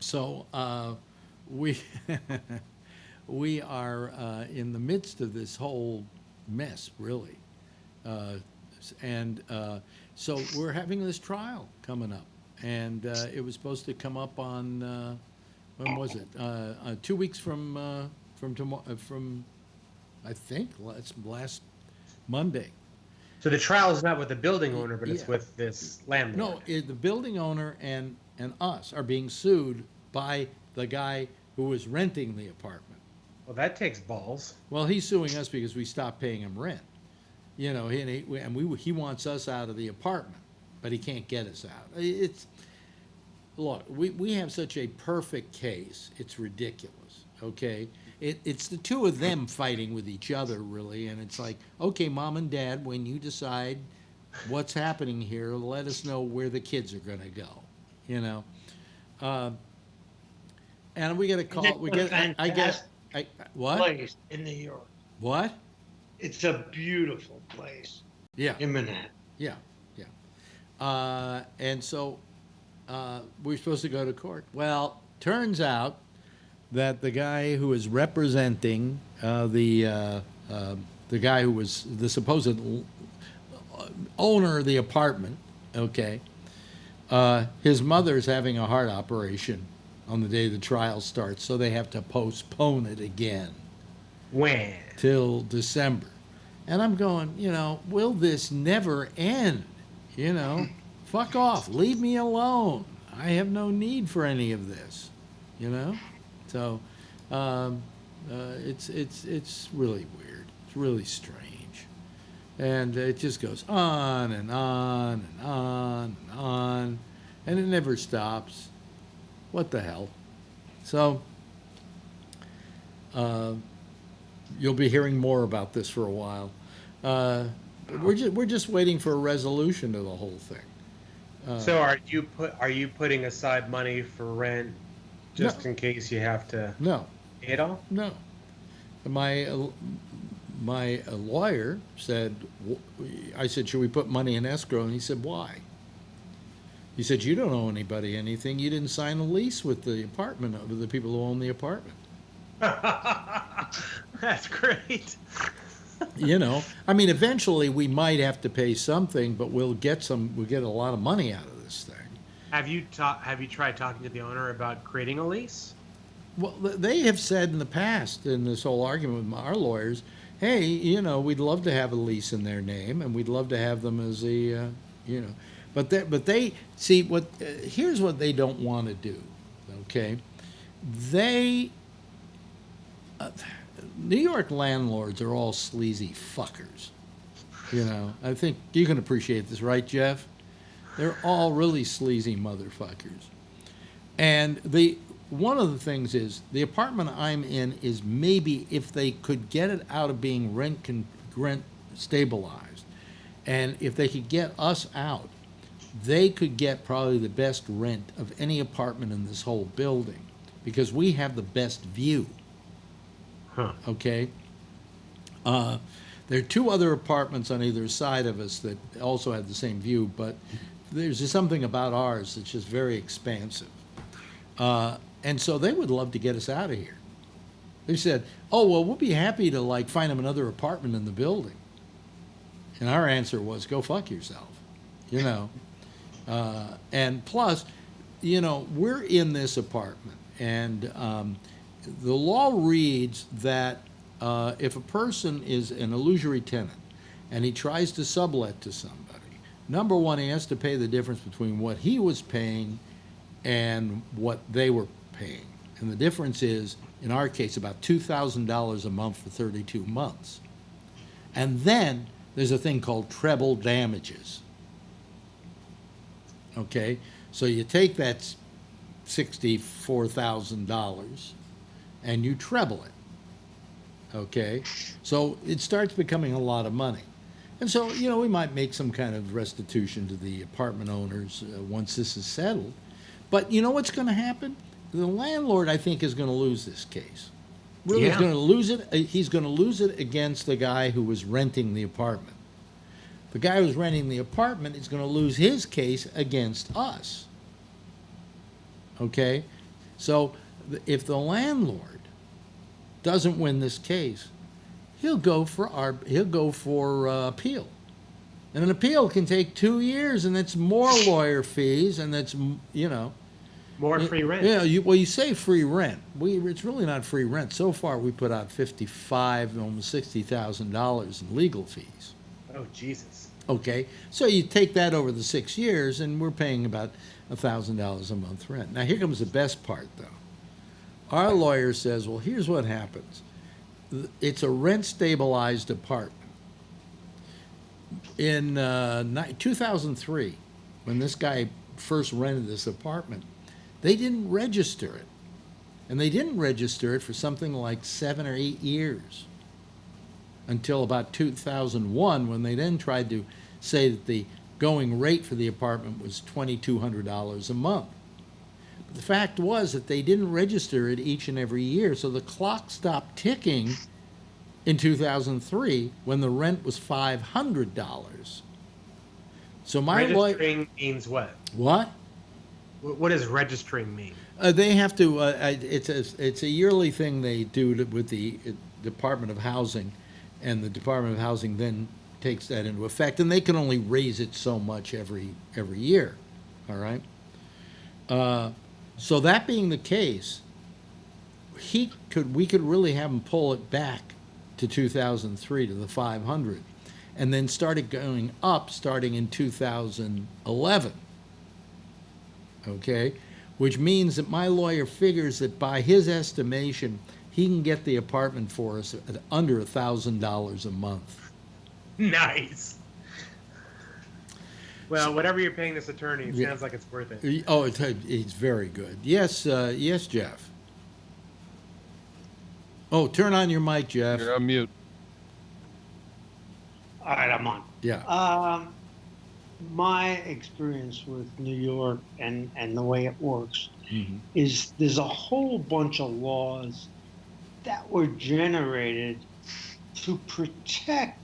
So we we are in the midst of this whole mess, really. So we're having this trial coming up, and it was supposed to come up on when was it? 2 weeks from tomorrow, from I think last Monday, So the trial is not with the building owner, but it's with this landlord. No, the building owner and us are being sued by the guy who was renting the apartment. Well, that takes balls. Well, he's suing us because we stopped paying him rent. You know, he wants us out of the apartment, but he can't get us out. Look, we have such a perfect case. It's ridiculous. Okay, it's the two of them fighting with each other, really, and it's like, okay, mom and dad, when you decide what's happening here, let us know where the kids are going to go. You know, and we get a call. We get. I guess. What? Place in New York. What? It's a beautiful place. Yeah. In Manhattan. Yeah, yeah. And so we're supposed to go to court. Well, turns out that the guy who is representing the guy who was the supposed owner of the apartment, okay, his mother's having a heart operation on the day the trial starts, so they have to postpone it again. When? Till December. And I'm going, you know, will this never end? You know, fuck off. Leave me alone. I have no need for any of this. You know? So it's really weird. It's really strange. And it just goes on and on and on and on. And it never stops. What the hell? So you'll be hearing more about this for a while. We're just waiting for a resolution to the whole thing. So are you putting aside money for rent just in case you have to pay it all? No. My lawyer said, I said, should we put money in escrow? And he said, why? He said, you don't owe anybody anything. You didn't sign a lease with the apartment, with the people who own the apartment. That's great. You know, I mean, eventually we might have to pay something, but we'll get a lot of money out of this thing. Have you tried talking to the owner about creating a lease? Well, they have said in the past, in this whole argument with our lawyers, hey, you know, we'd love to have a lease in their name, and we'd love to have them as a, you know, but they see what. Here's what they don't want to do. Okay, New York landlords are all sleazy fuckers. You know, I think you can appreciate this, right, Jeff? They're all really sleazy motherfuckers. And one of the things is, the apartment I'm in is maybe if they could get it out of being rent stabilized, and if they could get us out, they could get probably the best rent of any apartment in this whole building, because we have the best view. Huh. Okay. There are two other apartments on either side of us that also have the same view, but there's just something about ours that's just very expansive. And so they would love to get us out of here. They said, oh, well, we'll be happy to like find them another apartment in the building. And our answer was, go fuck yourself, you know. And plus, you know, we're in this apartment, and the law reads that if a person is an illusory tenant and he tries to sublet to somebody, number one, he has to pay the difference between what he was paying and what they were paying. And the difference is, in our case, about $2,000 a month for 32 months. And then there's a thing called treble damages. Okay? So you take that $64,000 and you treble it. Okay? So it starts becoming a lot of money. And so, you know, we might make some kind of restitution to the apartment owners once this is settled. But you know what's going to happen? The landlord, I think, is going to lose this case. Really, he's going to lose it. He's going to lose it against the guy who was renting the apartment. The guy who's renting the apartment is going to lose his case against us. Okay? So if the landlord doesn't win this case, he'll go for appeal. And an appeal can take 2 years, and that's more lawyer fees, and that's, you know, more free rent. Yeah, you say free rent. It's really not free rent. So far, we put out $55,000, almost $60,000 in legal fees. Oh, Jesus. Okay, so you take that over the 6 years, and we're paying about $1,000 a month rent. Now, here comes the best part, though. Our lawyer says, well, here's what happens. It's a rent-stabilized apartment. In 2003, when this guy first rented this apartment, they didn't register it. And they didn't register it for something like 7 or 8 years, until about 2001, when they then tried to say that the going rate for the apartment was $2,200 a month. But the fact was that they didn't register it each and every year, so the clock stopped ticking in 2003 when the rent was $500. So my registering means what? What? What does registering mean? They have to. It's a yearly thing they do with the Department of Housing, and the Department of Housing then takes that into effect, and they can only raise it so much every year. All right. So that being the case, we could really have him pull it back to 2003 to the 500, and then started going up starting in 2011. Okay, which means that my lawyer figures that by his estimation, he can get the apartment for us at under $1,000 a month. Nice. Well, whatever you're paying this attorney, it sounds like it's worth it. Oh, it's very good. Yes, yes, Jeff. Oh, turn on your mic, Jeff. You're on mute. All right, I'm on. Yeah. My experience with New York and the way it works is there's a whole bunch of laws that were generated to protect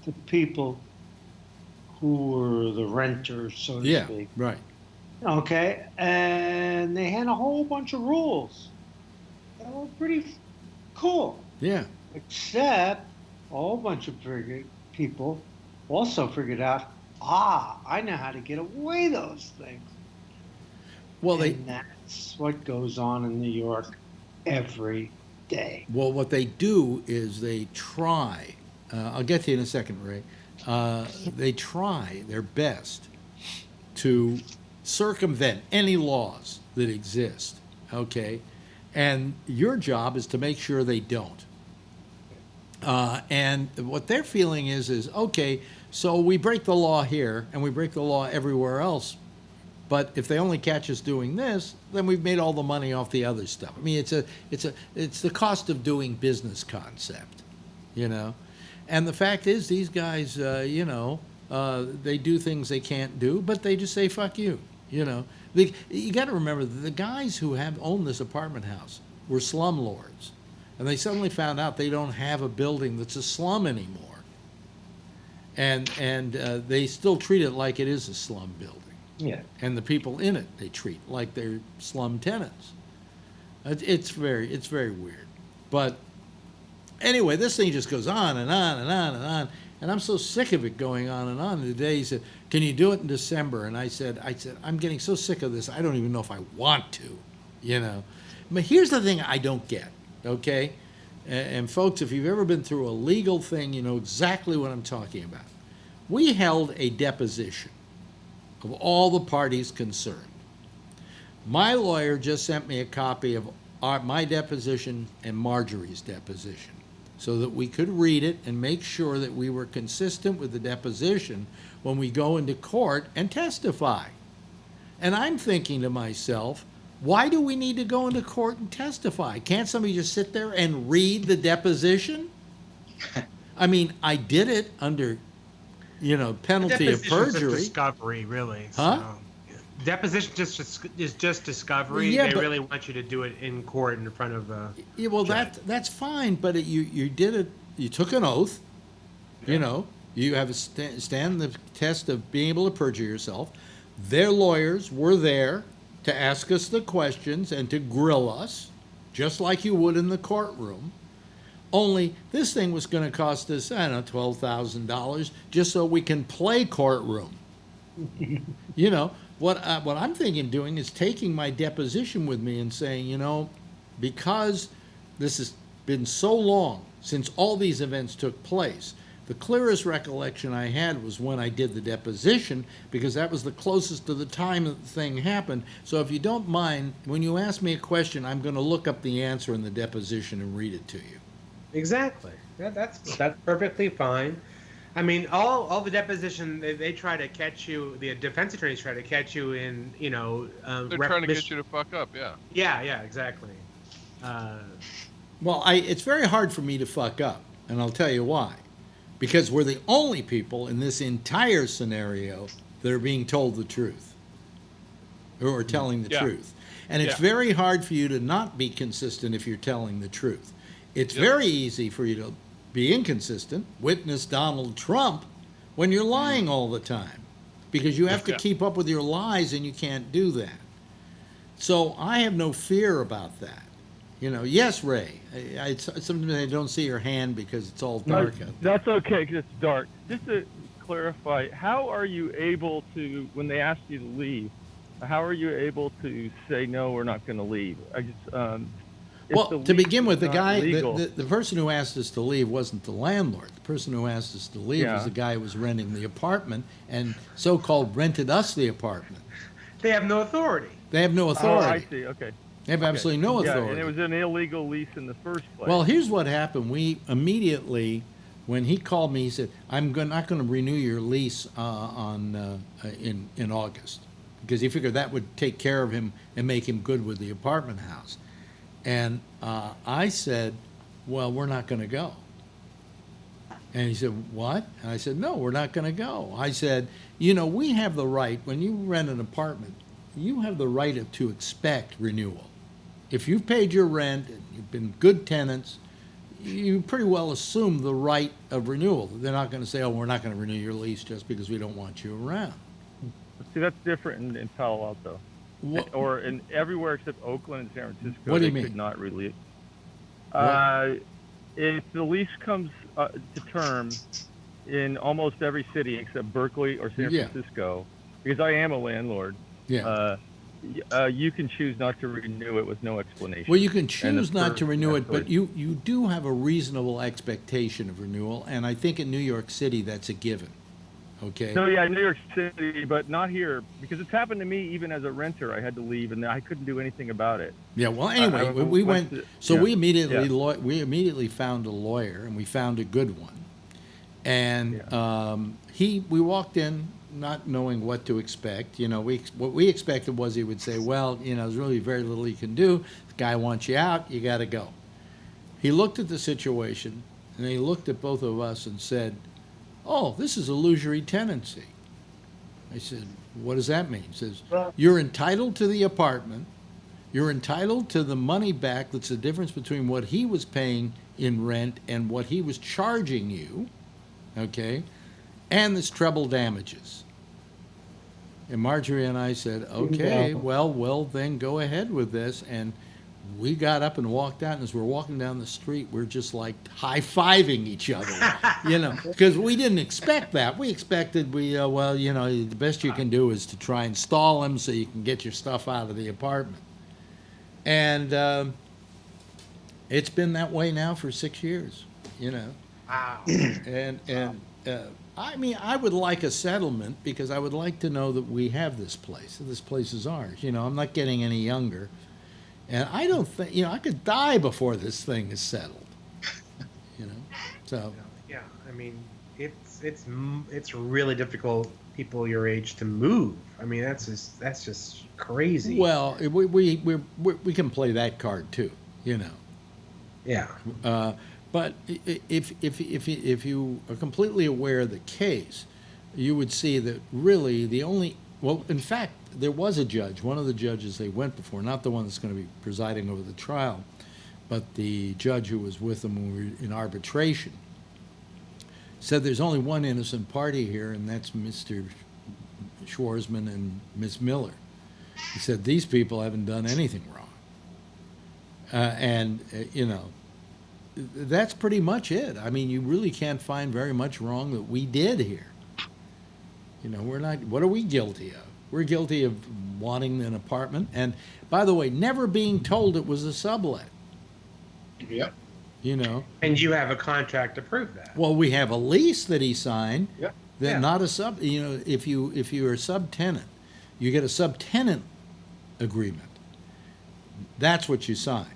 the people who were the renters, so to speak. Yeah, right. Okay, and they had a whole bunch of rules that were pretty cool. Yeah. Except a whole bunch of people also figured out, I know how to get away those things. Well, and that's what goes on in New York every day. Well, what they do is they try. I'll get to you in a second, Ray. They try their best to circumvent any laws that exist. Okay, and your job is to make sure they don't. And what they're feeling is okay. So we break the law here, and we break the law everywhere else. But if they only catch us doing this, then we've made all the money off the other stuff. I mean, it's the cost of doing business concept, you know. And the fact is, these guys, they do things they can't do, but they just say "fuck you," you know. You got to remember the guys who have owned this apartment house were slumlords, and they suddenly found out they don't have a building that's a slum anymore. And they still treat it like it is a slum building. Yeah. And the people in it, they treat like they're slum tenants. It's very weird. But anyway, this thing just goes on and on and on and on. And I'm so sick of it going on and on. Today he said, "Can you do it in December?" And I said, I'm getting so sick of this. I don't even know if I want to, you know. But here's the thing I don't get, okay? And folks, if you've ever been through a legal thing, you know exactly what I'm talking about. We held a deposition of all the parties concerned. My lawyer just sent me a copy of my deposition and Marjorie's deposition so that we could read it and make sure that we were consistent with the deposition when we go into court and testify. And I'm thinking to myself, why do we need to go into court and testify? Can't somebody just sit there and read the deposition? I mean, I did it under, penalty of perjury. Just discovery, really. Huh? So, deposition is just discovery. Yeah, they but really want you to do it in court in front of a yeah, well, judge. that's fine, but you did it. You took an oath. Yeah. You have a stand the test of being able to perjure yourself. Their lawyers were there to ask us the questions and to grill us, just like you would in the courtroom. Only this thing was going to cost us, $12,000 just so we can play courtroom. What I'm thinking of doing is taking my deposition with me and saying, because this has been so long since all these events took place, The clearest recollection I had was when I did the deposition, because that was the closest to the time that the thing happened. So if you don't mind, when you ask me a question, I'm going to look up the answer in the deposition and read it to you. Exactly. That's perfectly fine. I mean, all the deposition, they try to catch you, the defense attorneys try to catch you in, They're trying to get you to fuck up, yeah. Yeah, exactly. Well, it's very hard for me to fuck up, and I'll tell you why. Because we're the only people in this entire scenario that are being told the truth, or are telling the truth. And it's very hard for you to not be consistent if you're telling the truth. It's very easy for you to be inconsistent. Witness Donald Trump when you're lying all the time, because you have to keep up with your lies, and you can't do that. So I have no fear about that. Yes, Ray. Sometimes I don't see your hand because it's all dark out there. That's okay, because it's dark. Just to clarify, how are you able to, when they ask you to leave, how are you able to say, no, we're not going to leave? Well, to begin with, the guy, the person who asked us to leave wasn't the landlord. The person who asked us to leave was the guy who was renting the apartment and so-called rented us the apartment. They have no authority. They have no authority. Oh, I see. Okay. They have absolutely no authority. Yeah, and it was an illegal lease in the first place. Well, here's what happened. We immediately, when he called me, he said, "I'm not going to renew your lease in August," because he figured that would take care of him and make him good with the apartment house. And I said, "Well, we're not going to go." And he said, "What?" And I said, "No, we're not going to go." I said, we have the right, when you rent an apartment, you have the right to expect renewal. If you've paid your rent and you've been good tenants, you pretty well assume the right of renewal. They're not going to say, "Oh, we're not going to renew your lease just because we don't want you around." See, that's different in Palo Alto. Or in everywhere except Oakland and San Francisco. What do you mean? They could not release. If the lease comes to term in almost every city except Berkeley or San Francisco, because I am a landlord, you can choose not to renew it with no explanation. Well, you can choose not to renew it, but you do have a reasonable expectation of renewal, and I think in New York City that's a given. Okay. No, yeah, New York City, but not here, because it's happened to me even as a renter. I had to leave, and I couldn't do anything about it. Yeah. Well, anyway, we went. We immediately found a lawyer, and we found a good one. And we walked in not knowing what to expect. What we expected was he would say, "Well, there's really very little he can do. The guy wants you out. You got to go." He looked at the situation, and he looked at both of us and said, "Oh, this is illusory tenancy." I said, "What does that mean?" He says, "You're entitled to the apartment. You're entitled to the money back. That's the difference between what he was paying in rent and what he was charging you. Okay? And there's treble damages." And Marjorie and I said, "Okay, well, then go ahead with this." And we got up and walked out, and as we're walking down the street, we're just like high-fiving each other, because we didn't expect that. We expected, the best you can do is to try and stall him so you can get your stuff out of the apartment. And it's been that way now for 6 years, Wow. And I mean, I would like a settlement, because I would like to know that we have this place. This place is ours. I'm not getting any younger. And I don't think, I could die before this thing is settled. So. Yeah, I mean, it's really difficult, people your age, to move. I mean, that's just crazy. Well, we can play that card too, Yeah. But if you are completely aware of the case, you would see that really in fact, there was a judge, one of the judges they went before, not the one that's going to be presiding over the trial, but the judge who was with them when we were in arbitration, said there's only one innocent party here, and that's Mr. Schwarzman and Ms. Miller. He said these people haven't done anything wrong. That's pretty much it. I mean, you really can't find very much wrong that we did here. We're not, what are we guilty of? We're guilty of wanting an apartment, and by the way, never being told it was a sublet. Yep. You know. And you have a contract to prove that. Well, we have a lease that he signed. Yeah. That Yeah. not a sub. You know, if you're a subtenant, you get a subtenant agreement. That's what you sign.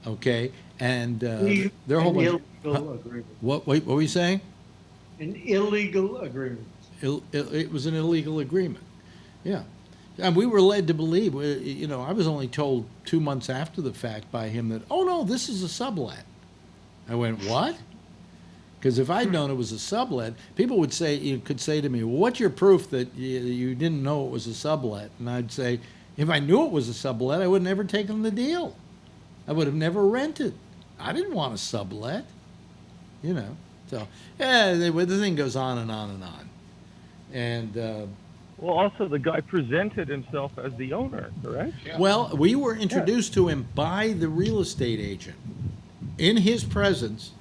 Okay. And An there are a whole bunch. illegal agreement. What were you saying? An illegal agreement. It was an illegal agreement. Yeah. And we were led to believe, you know, I was only told 2 months after the fact by him that, oh, no, this is a sublet. I went, what? Because if I'd known it was a sublet, people would say, you could say to me, well, what's your proof that you didn't know it was a sublet? And I'd say, if I knew it was a sublet, I would have never taken the deal. I would have never rented. I didn't want a sublet, you know. So, yeah, the thing goes on and on and on. And, Well, also the guy presented himself as the owner, correct? Yeah. well, we were introduced to him by the real estate agent. In his presence,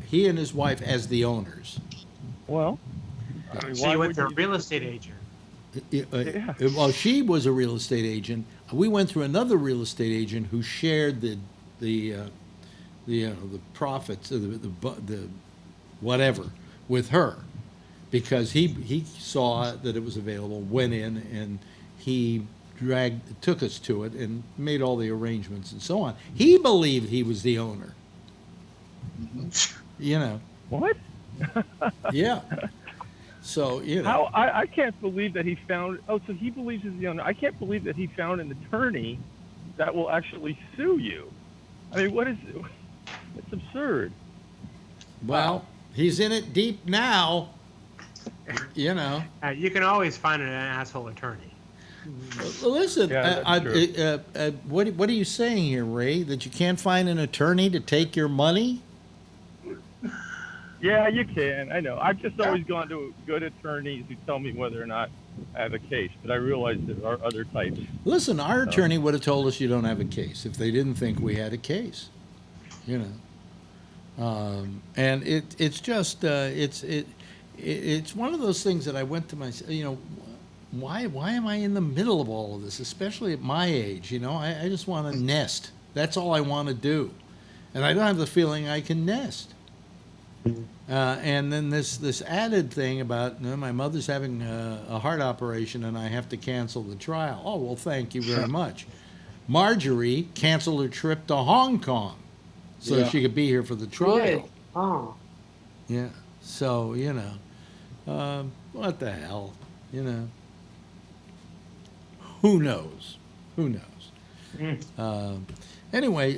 he and his wife as the owners. Well, I mean, So why you went would to a you- real estate agent. Yeah. Well, she was a real estate agent. We went through another real estate agent who shared the profits, the whatever, with her, because he saw that it was available, went in, and he took us to it and made all the arrangements and so on. He believed he was the owner. You know. What? Yeah. So, you know. How I can't believe that he found. Oh, so he believes he's the owner. I can't believe that he found an attorney that will actually sue you. I mean, what is? It's absurd. Well, he's in it deep now. You know. You can always find an asshole attorney. Listen, Yeah, that's what are you saying here, Ray? That you can't find an attorney to take your money? Yeah, you can. I know. I've just always gone to good attorneys who tell me whether or not I have a case, but I realize there are other types. Listen, our attorney would have told us you don't have a case if they didn't think we had a case. You know, and it's just it's one of those things that I went to myself. You know, why am I in the middle of all of this, especially at my age? You know, I just want to nest. That's all I want to do, and I don't have the feeling I can nest. And then this added thing about my mother's having a heart operation and I have to cancel the trial. Oh, well, thank you very much. Marjorie canceled her trip to Hong Kong so she could be here for the trial. Good. Oh. Yeah. So, you know, what the hell, you know? Who knows? Who knows? Anyway,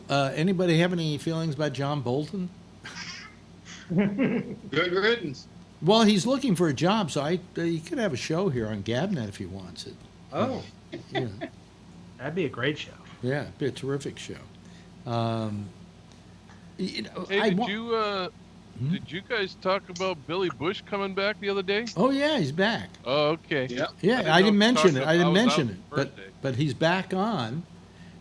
anybody have any feelings about John Bolton? Good riddance. Well, he's looking for a job, so he could have a show here on Gabnet if he wants it. Oh, Yeah, that'd be a great show. yeah, it'd be a terrific show. You know, Hey, I did you guys talk about Billy Bush coming back the other day? Oh yeah, he's back. Oh, okay. Yeah. Yeah, I didn't mention it. I didn't was out mention his it, birthday. but he's back on,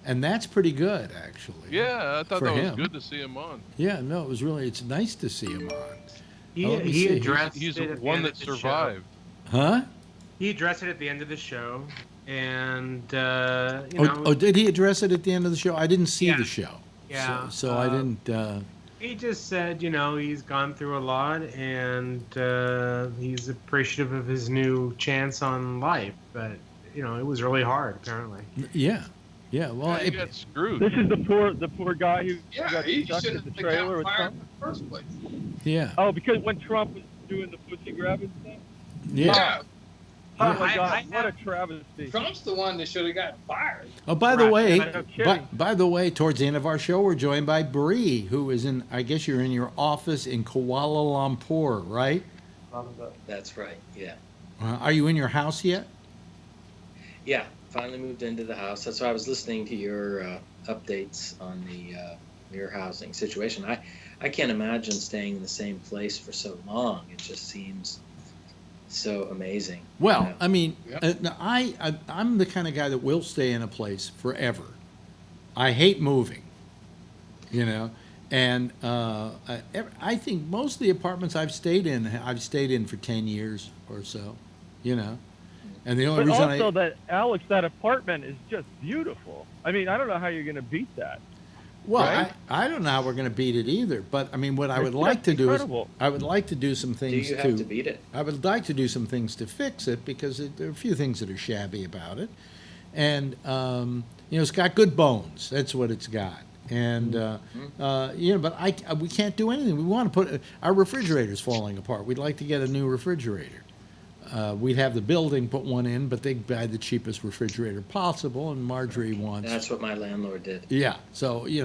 and that's pretty good actually. Yeah, I thought For that was him. good to see him on. Yeah, no, it's nice to see him on. He, let me he see. addressed He's it the at the one end that of the show. survived. Huh? He addressed it at the end of the show, and you know, Oh, did he address it at the end of the show? I didn't see Yeah. the show. Yeah, So I didn't. he just said, you know, he's gone through a lot, and he's appreciative of his new chance on life. But you know, it was really hard, apparently. Yeah. Yeah. Well, He got screwed. This is the poor guy who Yeah, got he stuck should in the have been trailer with fired Trump. in the first place. yeah. Oh, because when Trump was doing the pussy grabbing thing. Yeah. Yeah. Oh my I- God! I what a have- travesty. Trump's the one that should have got fired. Oh, by the Right. way, No kidding. by the way, towards the end of our show, we're joined by Bree, who is in. I guess you're in your office in Kuala Lumpur, right? That's right. Yeah. Are you in your house yet? Yeah. Finally moved into the house. That's why I was listening to your updates on your housing situation. I can't imagine staying in the same place for so long. It just seems so amazing. Well, you know? I mean, Yep. now I'm the kind of guy that will stay in a place forever. I hate moving, you know, and I think most of the apartments I've stayed in for 10 years or so, you know, and the only But reason also that Alex, that apartment is just beautiful. I mean, I don't know how you're going to beat that. Well, right? I don't know how we're going to beat it either. But I mean, what I would It's like to do is incredible. I would like to do some Do things you have to beat it? I would like to do some things to fix it because there are a few things that are shabby about it, and it's got good bones. That's what it's got. And but we can't do anything. We want to put our refrigerator's falling apart. We'd like to get a new refrigerator. We'd have the building put one in, but they buy the cheapest refrigerator possible, and Marjorie wants. That's what my landlord did. Yeah, so we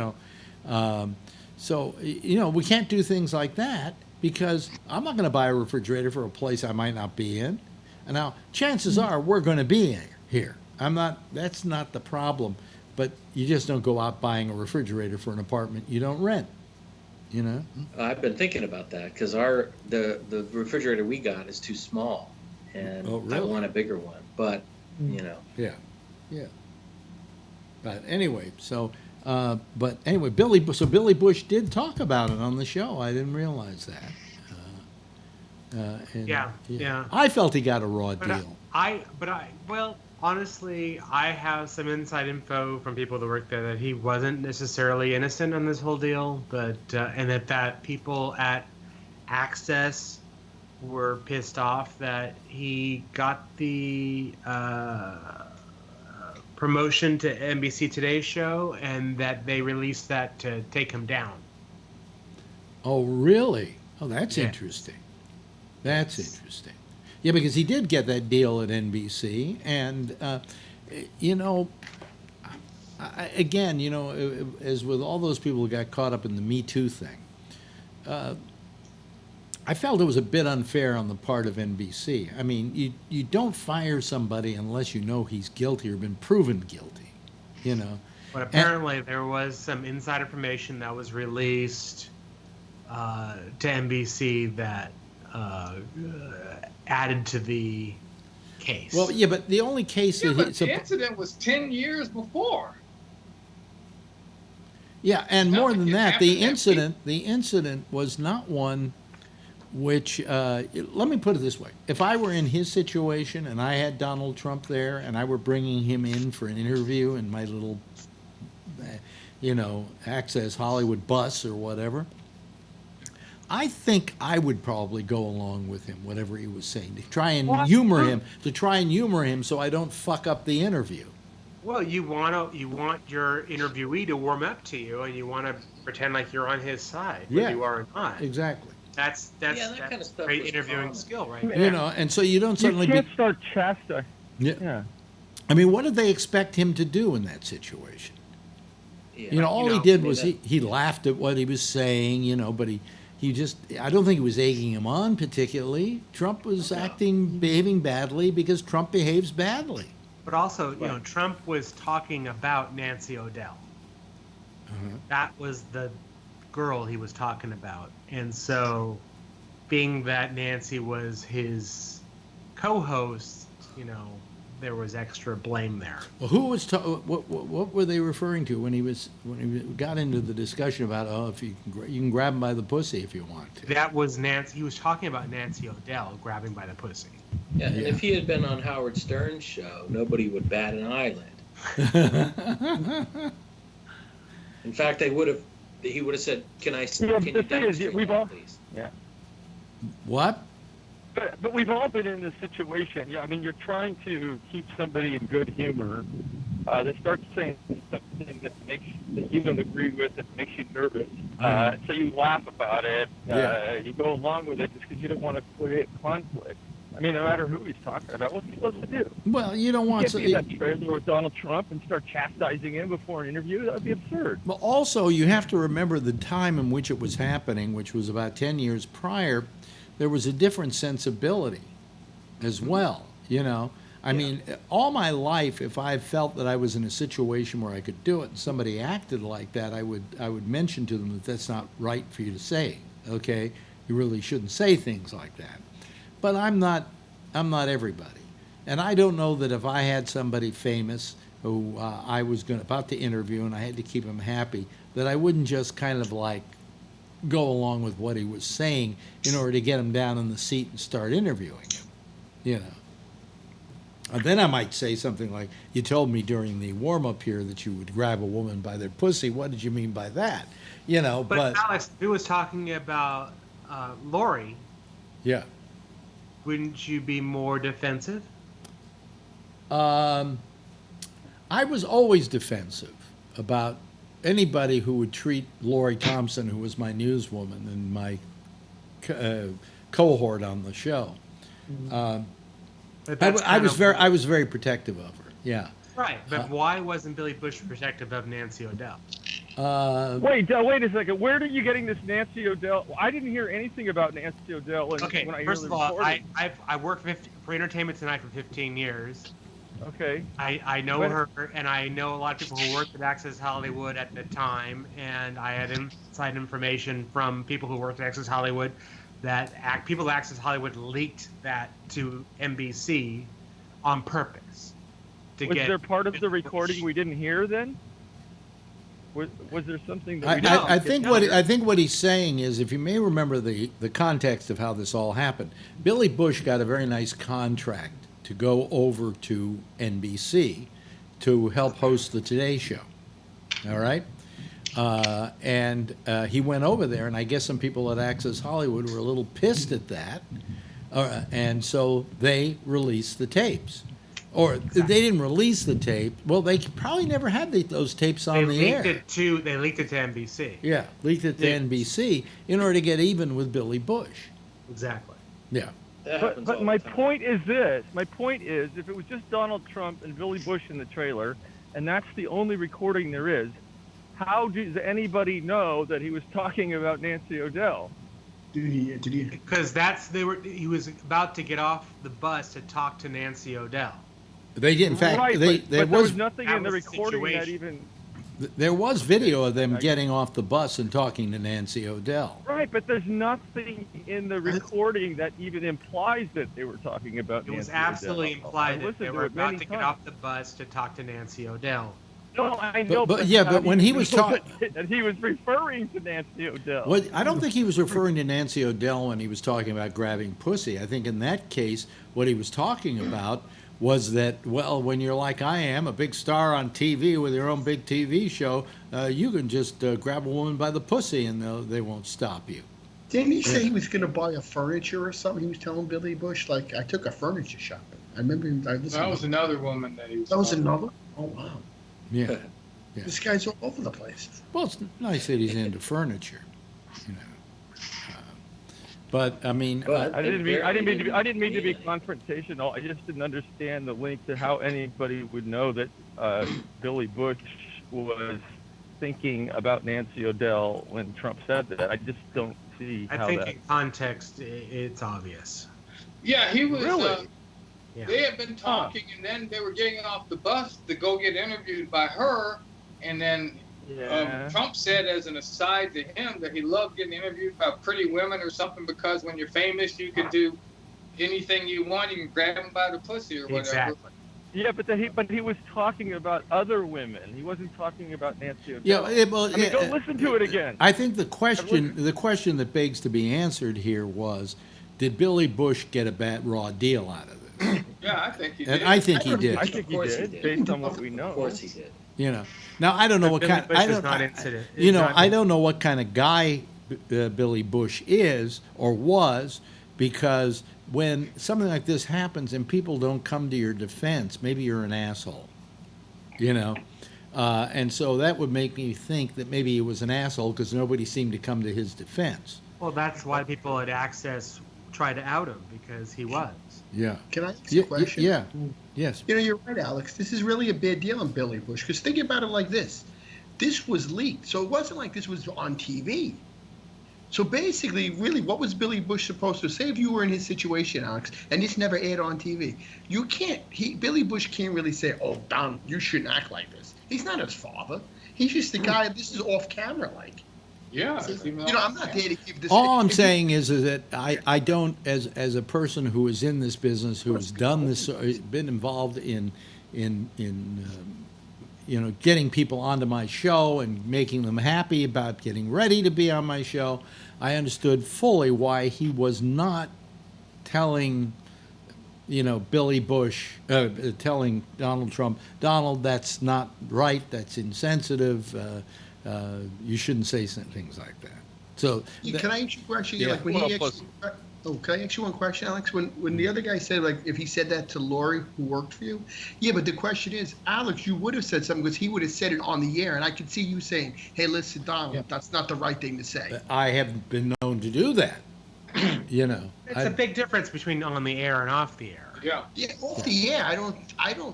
can't do things like that because I'm not going to buy a refrigerator for a place I might not be in. And now, chances are we're going to be here. That's not the problem. But you just don't go out buying a refrigerator for an apartment you don't rent. I've been thinking about that because the refrigerator we got is too small, and I want a bigger one. But Yeah. But anyway, Billy Bush did talk about it on the show. I didn't realize that. Yeah. I felt he got a raw deal. Well, honestly, I have some inside info from people that work there that he wasn't necessarily innocent on this whole deal, but and that people at Access were pissed off that he got the promotion to NBC Today's show, and that they released that to take him down. Oh, really? Oh, that's interesting. That's interesting. Yeah, because he did get that deal at NBC, and as with all those people who got caught up in the Me Too thing, I felt it was a bit unfair on the part of NBC. I mean, you don't fire somebody unless you know he's guilty or been proven guilty, But apparently there was some inside information that was released to NBC that added to the case. Well, yeah, but the only case Yeah, that but the incident was 10 years before. Yeah, and more than that, the happened incident was not one which, let me put it this way. If I were in his situation and I had Donald Trump there and I were bringing him in for an interview in my little, Access Hollywood bus or whatever, I think I would probably go along with him, whatever he was saying, to try and humor him so I don't fuck up the interview. Well, you want your interviewee to warm up to you, and you want to pretend like you're on his side when you are not. Exactly. That's that kind of stuff great was interviewing fun. skill, right there. And so you don't suddenly You can't start chastising. Yeah. I mean, what did they expect him to do in that situation? Yeah. All he did was he laughed at what he was saying, but he just, I don't think he was egging him on particularly. Trump was behaving badly because Trump behaves badly. But also, Trump was talking about Nancy O'Dell. That was the girl he was talking about. And so, being that Nancy was his co-host, there was extra blame there. Well, who was what were they referring to when he got into the discussion about if you can grab him by the pussy if you want to? That was Nancy. He was talking about Nancy O'Dell grabbing by the pussy. Yeah, and if he had been on Howard Stern's show, nobody would bat an eyelid. In fact, he would have said, "Can you demonstrate, please?" Yeah. What? But we've all been in this situation. Yeah, I mean, you're trying to keep somebody in good humor. They start saying something that you don't agree with, that makes you nervous. So you laugh about it. You go along with it just because you don't want to create conflict. I mean, no matter who he's talking about, what's he supposed to do? Well, you don't want to be in that trailer with Donald Trump and start chastising him before an interview. That would be absurd. Well, also, you have to remember the time in which it was happening, which was about 10 years prior. There was a different sensibility as well, I mean, all my life, if I felt that I was in a situation where I could do it and somebody acted like that, I would mention to them that that's not right for you to say, okay? You really shouldn't say things like that. But I'm not everybody. And I don't know that if I had somebody famous who I was about to interview and I had to keep him happy, that I wouldn't just kind of like go along with what he was saying in order to get him down in the seat and start interviewing him, Then I might say something like, you told me during the warm-up here that you would grab a woman by their pussy. What did you mean by that? You know, but Alex, if it was talking about Lori, yeah. Wouldn't you be more defensive? I was always defensive about anybody who would treat Lori Thompson, who was my newswoman and my cohort on the show. I was very protective of her. Yeah. Right, but why wasn't Billy Bush protective of Nancy O'Dell? Wait a second. Where are you getting this Nancy O'Dell? I didn't hear anything about Nancy O'Dell. Okay, when I first hear of all, reporting. I worked for Entertainment Tonight for 15 years. Okay. I know her, and I know a lot of people who worked at Access Hollywood at the time, and I had inside information from people who worked at Access Hollywood that people at Access Hollywood leaked that to NBC on purpose. Was there part of the recording we didn't hear then? Was there something that we didn't I think what he's saying is, if you may remember the context of how this all happened, Billy Bush got a very nice contract to go over to NBC to help host the Today Show. All right? And he went over there, and I guess some people at Access Hollywood were a little pissed at that. And so they released the tapes. Or they didn't release the tape. Well, they probably never had those tapes on the air. They leaked it to NBC. Yeah, leaked it to NBC in order to get even with Billy Bush. Exactly. Yeah. But my point is this. My point is, if it was just Donald Trump and Billy Bush in the trailer, and that's the only recording there is, how does anybody know that he was talking about Nancy O'Dell? Did he? Because he was about to get off the bus to talk to Nancy O'Dell. They did, in fact, right, there was nothing in the recording that even. There was video of them getting off the bus and talking to Nancy O'Dell. Right, but there's nothing in the recording that even implies that they were talking about Nancy O'Dell. It was absolutely implied that they were about to get off the bus to talk to Nancy O'Dell. No, I know. But when he was talking, and he was referring to Nancy O'Dell. Well, I don't think he was referring to Nancy O'Dell when he was talking about grabbing pussy. I think in that case, what he was talking about was that, well, when you're like I am, a big star on TV with your own big TV show, you can just grab a woman by the pussy and they won't stop you. Didn't he say he was going to buy a furniture or something? He was telling Billy Bush, like, I took a furniture shopping. I remember him. That was another woman that he was. That was another? Oh, wow. Yeah. This guy's all over the place. Well, it's nice that he's into furniture, you know. But I mean, I didn't mean to be confrontational. I just didn't understand the link to how anybody would know that Billy Bush was thinking about Nancy O'Dell when Trump said that. I just don't see how that. I think in context, it's obvious. Yeah, he was. Really? They had been talking, and then they were getting off the bus to go get interviewed by her, and then Trump said, as an aside to him, that he loved getting interviewed by pretty women or something because when you're famous, you can do anything you want. You can grab them by the pussy or whatever. Exactly. Yeah, but he was talking about other women. He wasn't talking about Nancy O'Dell. Yeah, well, go listen to it again. I think the question that begs to be answered here was, did Billy Bush get a bad raw deal out of this? Yeah, I think he did. And I think he did. I think he did, based on what we know. Of course he did. You know, now I don't know what kind. I don't know what kind of guy Billy Bush is or was, because when something like this happens and people don't come to your defense, maybe you're an asshole. You know, and so that would make me think that maybe he was an asshole because nobody seemed to come to his defense. Well, that's why people at Access tried to out him, because he was. Yeah. Can I ask you a question? Yeah. Yes. You know, you're right, Alex. This is really a bad deal on Billy Bush, because think about it like this. This was leaked, so it wasn't like this was on TV. So basically, really, what was Billy Bush supposed to say if you were in his situation, Alex, and this never aired on TV? You can't, Billy Bush can't really say, oh, Don, you shouldn't act like this. He's not his father. He's just the guy, this is off camera, like. Yeah. You know, I'm not there to keep this. All I'm saying is that I don't, as a person who is in this business, who has done this, been involved in you know, getting people onto my show and making them happy about getting ready to be on my show, I understood fully why he was not telling Billy Bush telling Donald Trump, Donald, that's not right, that's insensitive, you shouldn't say things like that. So can I ask you a question? Yeah. Like when can I ask you one question, Alex? When the other guy said, like, if he said that to Lori, who worked for you, yeah, but the question is, Alex, you would have said something because he would have said it on the air, and I could see you saying, "Hey, listen, Donald, that's not the right thing to say." I haven't been known to do that. It's a big difference between on the air and off the air. Yeah. Yeah, off the air, I don't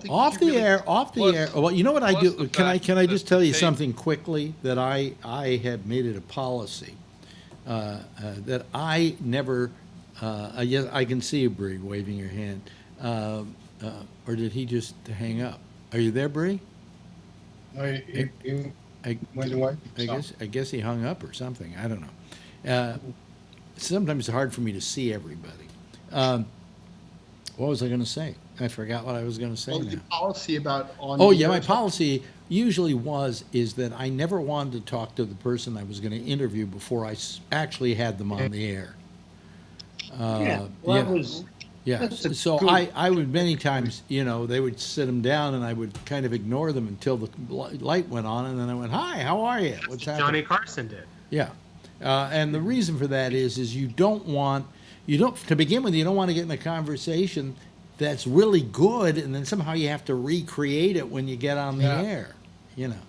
think Off the air. Well, you know what I do? Can I just tell you tape- something quickly that I have made it a policy that I never. Yes, I can see you, Bree, waving your hand. Or did he just hang up? Are you there, Bree? He went away. I guess he hung up or something. I don't know. Sometimes it's hard for me to see everybody. What was I going to say? I forgot what I was going to say. Well, now. your policy about on. Oh yeah, my policy usually is that I never wanted to talk to the person I was going to interview before I actually had them on the air. That was. Yeah. So I would many times, they would sit them down and I would kind of ignore them until the light went on, and then I went, "Hi, how are you? What's happening?" Johnny Carson did. Yeah. And the reason for that is you don't to begin with, you don't want to get in a conversation that's really good, and then somehow you have to recreate it when you get on the air.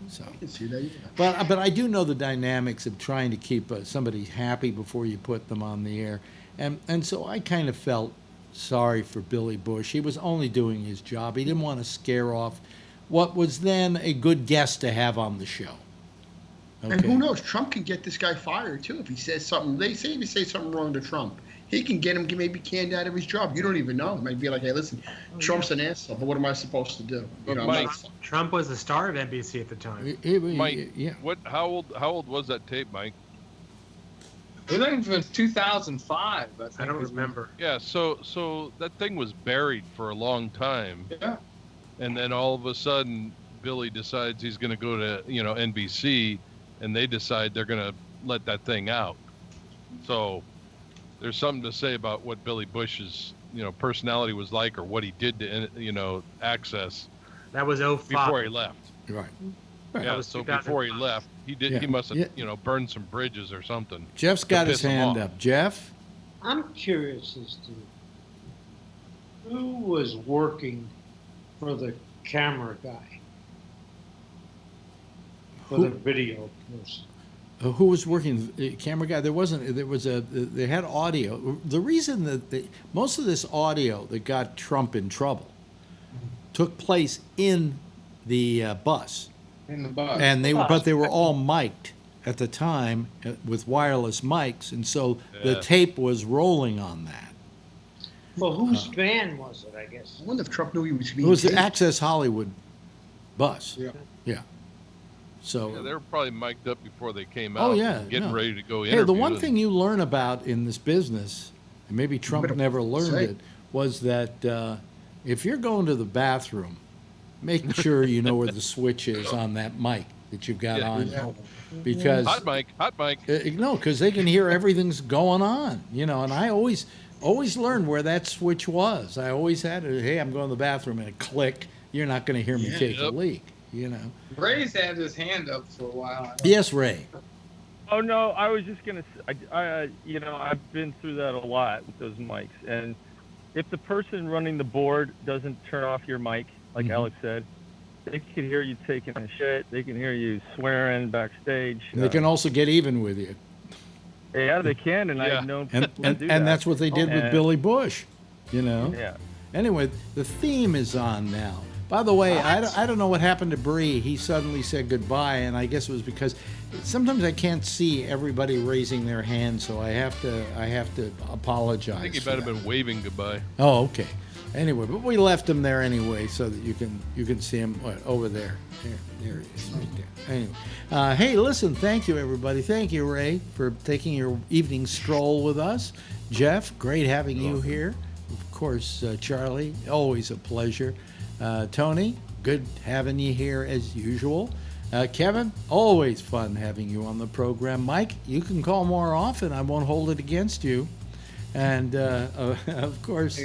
So. I can see that. Yeah. But I do know the dynamics of trying to keep somebody happy before you put them on the air, and so I kind of felt sorry for Billy Bush. He was only doing his job. He didn't want to scare off what was then a good guest to have on the show. Okay. And who knows? Trump can get this guy fired too if he says something. They say if he says something wrong to Trump, he can get him maybe canned out of his job. You don't even know. He might be like, "Hey, listen, Trump's an asshole, but what am I supposed to do?" Mike, Trump was the star of NBC at the time. Mike, how old was that tape, Mike? I think it was 2005. I don't remember. Yeah, so that thing was buried for a long time. Yeah. And then all of a sudden, Billy decides he's going to go to NBC, and they decide they're going to let that thing out. So there's something to say about what Billy Bush's personality was like, or what he did to Access. That was 05. Before he left. Right. Yeah. So before he left, he did. Yeah. He must have burned some bridges or something. Jeff's got his hand up. Jeff? I'm curious as to who was working for the camera guy, for the video person. Who was working? The camera guy? They had audio. The reason that most of this audio that got Trump in trouble took place in the bus. In the bus. And they were all mic'd at the time with wireless mics, and so the tape was rolling on that. Well, whose van was it? I guess. I wonder if Trump knew he was being. It was the taped. Access Hollywood bus. Yeah. Yeah. So. Yeah, they were probably mic'd up before they came out. Oh yeah. Getting ready to go Hey, interview. the one thing you learn about in this business, and maybe Trump never learned it, was that if you're going to the bathroom, make sure you know where the switch is on that mic that you've got on. Yeah. Because hot mic. No, because they can hear everything's going on, and I always learned where that switch was. I always had it. Hey, I'm going to the bathroom, and a click. You're not going to hear me take a leak, Ray's had his hand up for a while. Yes, Ray. Oh no, I was just gonna say, I've been through that a lot with those mics, and if the person running the board doesn't turn off your mic, like Alex said, they can hear you taking a shit. They can hear you swearing backstage. They can also get even with you. Yeah, they can, and I've known people to do that. And that's what they did with Billy Bush, Yeah. Anyway, the theme is on now. By the way, I don't know what happened to Bree. He suddenly said goodbye, and I guess it was because sometimes I can't see everybody raising their hand, so I have to apologize. I think he might have been waving goodbye. Oh, okay. Anyway, but we left him there anyway, so that you can see him over there. There he is, right there. Anyway, hey, listen, thank you everybody. Thank you, Ray, for taking your evening stroll with us. Jeff, great having you here. Of course, Charlie, always a pleasure. Tony, good having you here as usual. Kevin, always fun having you on the program. Mike, you can call more often. I won't hold it against you. And of course,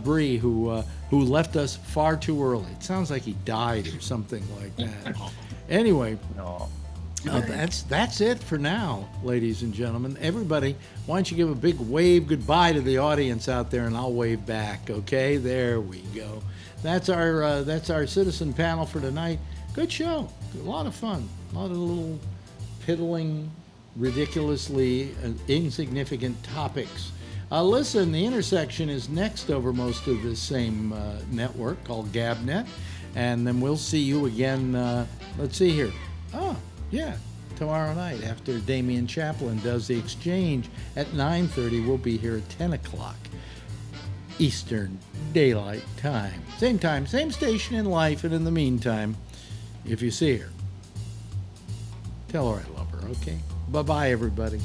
Bree, who left us far too early. It sounds like he died or something like that. Anyway, that's it for now, ladies and gentlemen. Everybody, why don't you give a big wave goodbye to the audience out there, and I'll wave back. Okay, there we go. That's our citizen panel for tonight. Good show, a lot of fun, a lot of little piddling, ridiculously insignificant topics. Listen, The Intersection is next over most of the same network called GabNet, and then we'll see you again. Let's see here. Oh, yeah, tomorrow night after Damian Chaplin does the exchange at 9:30. We'll be here at 10 o'clock Eastern Daylight Time. Same station in life, and in the meantime, if you see her, tell her I love her, okay? Bye-bye, everybody.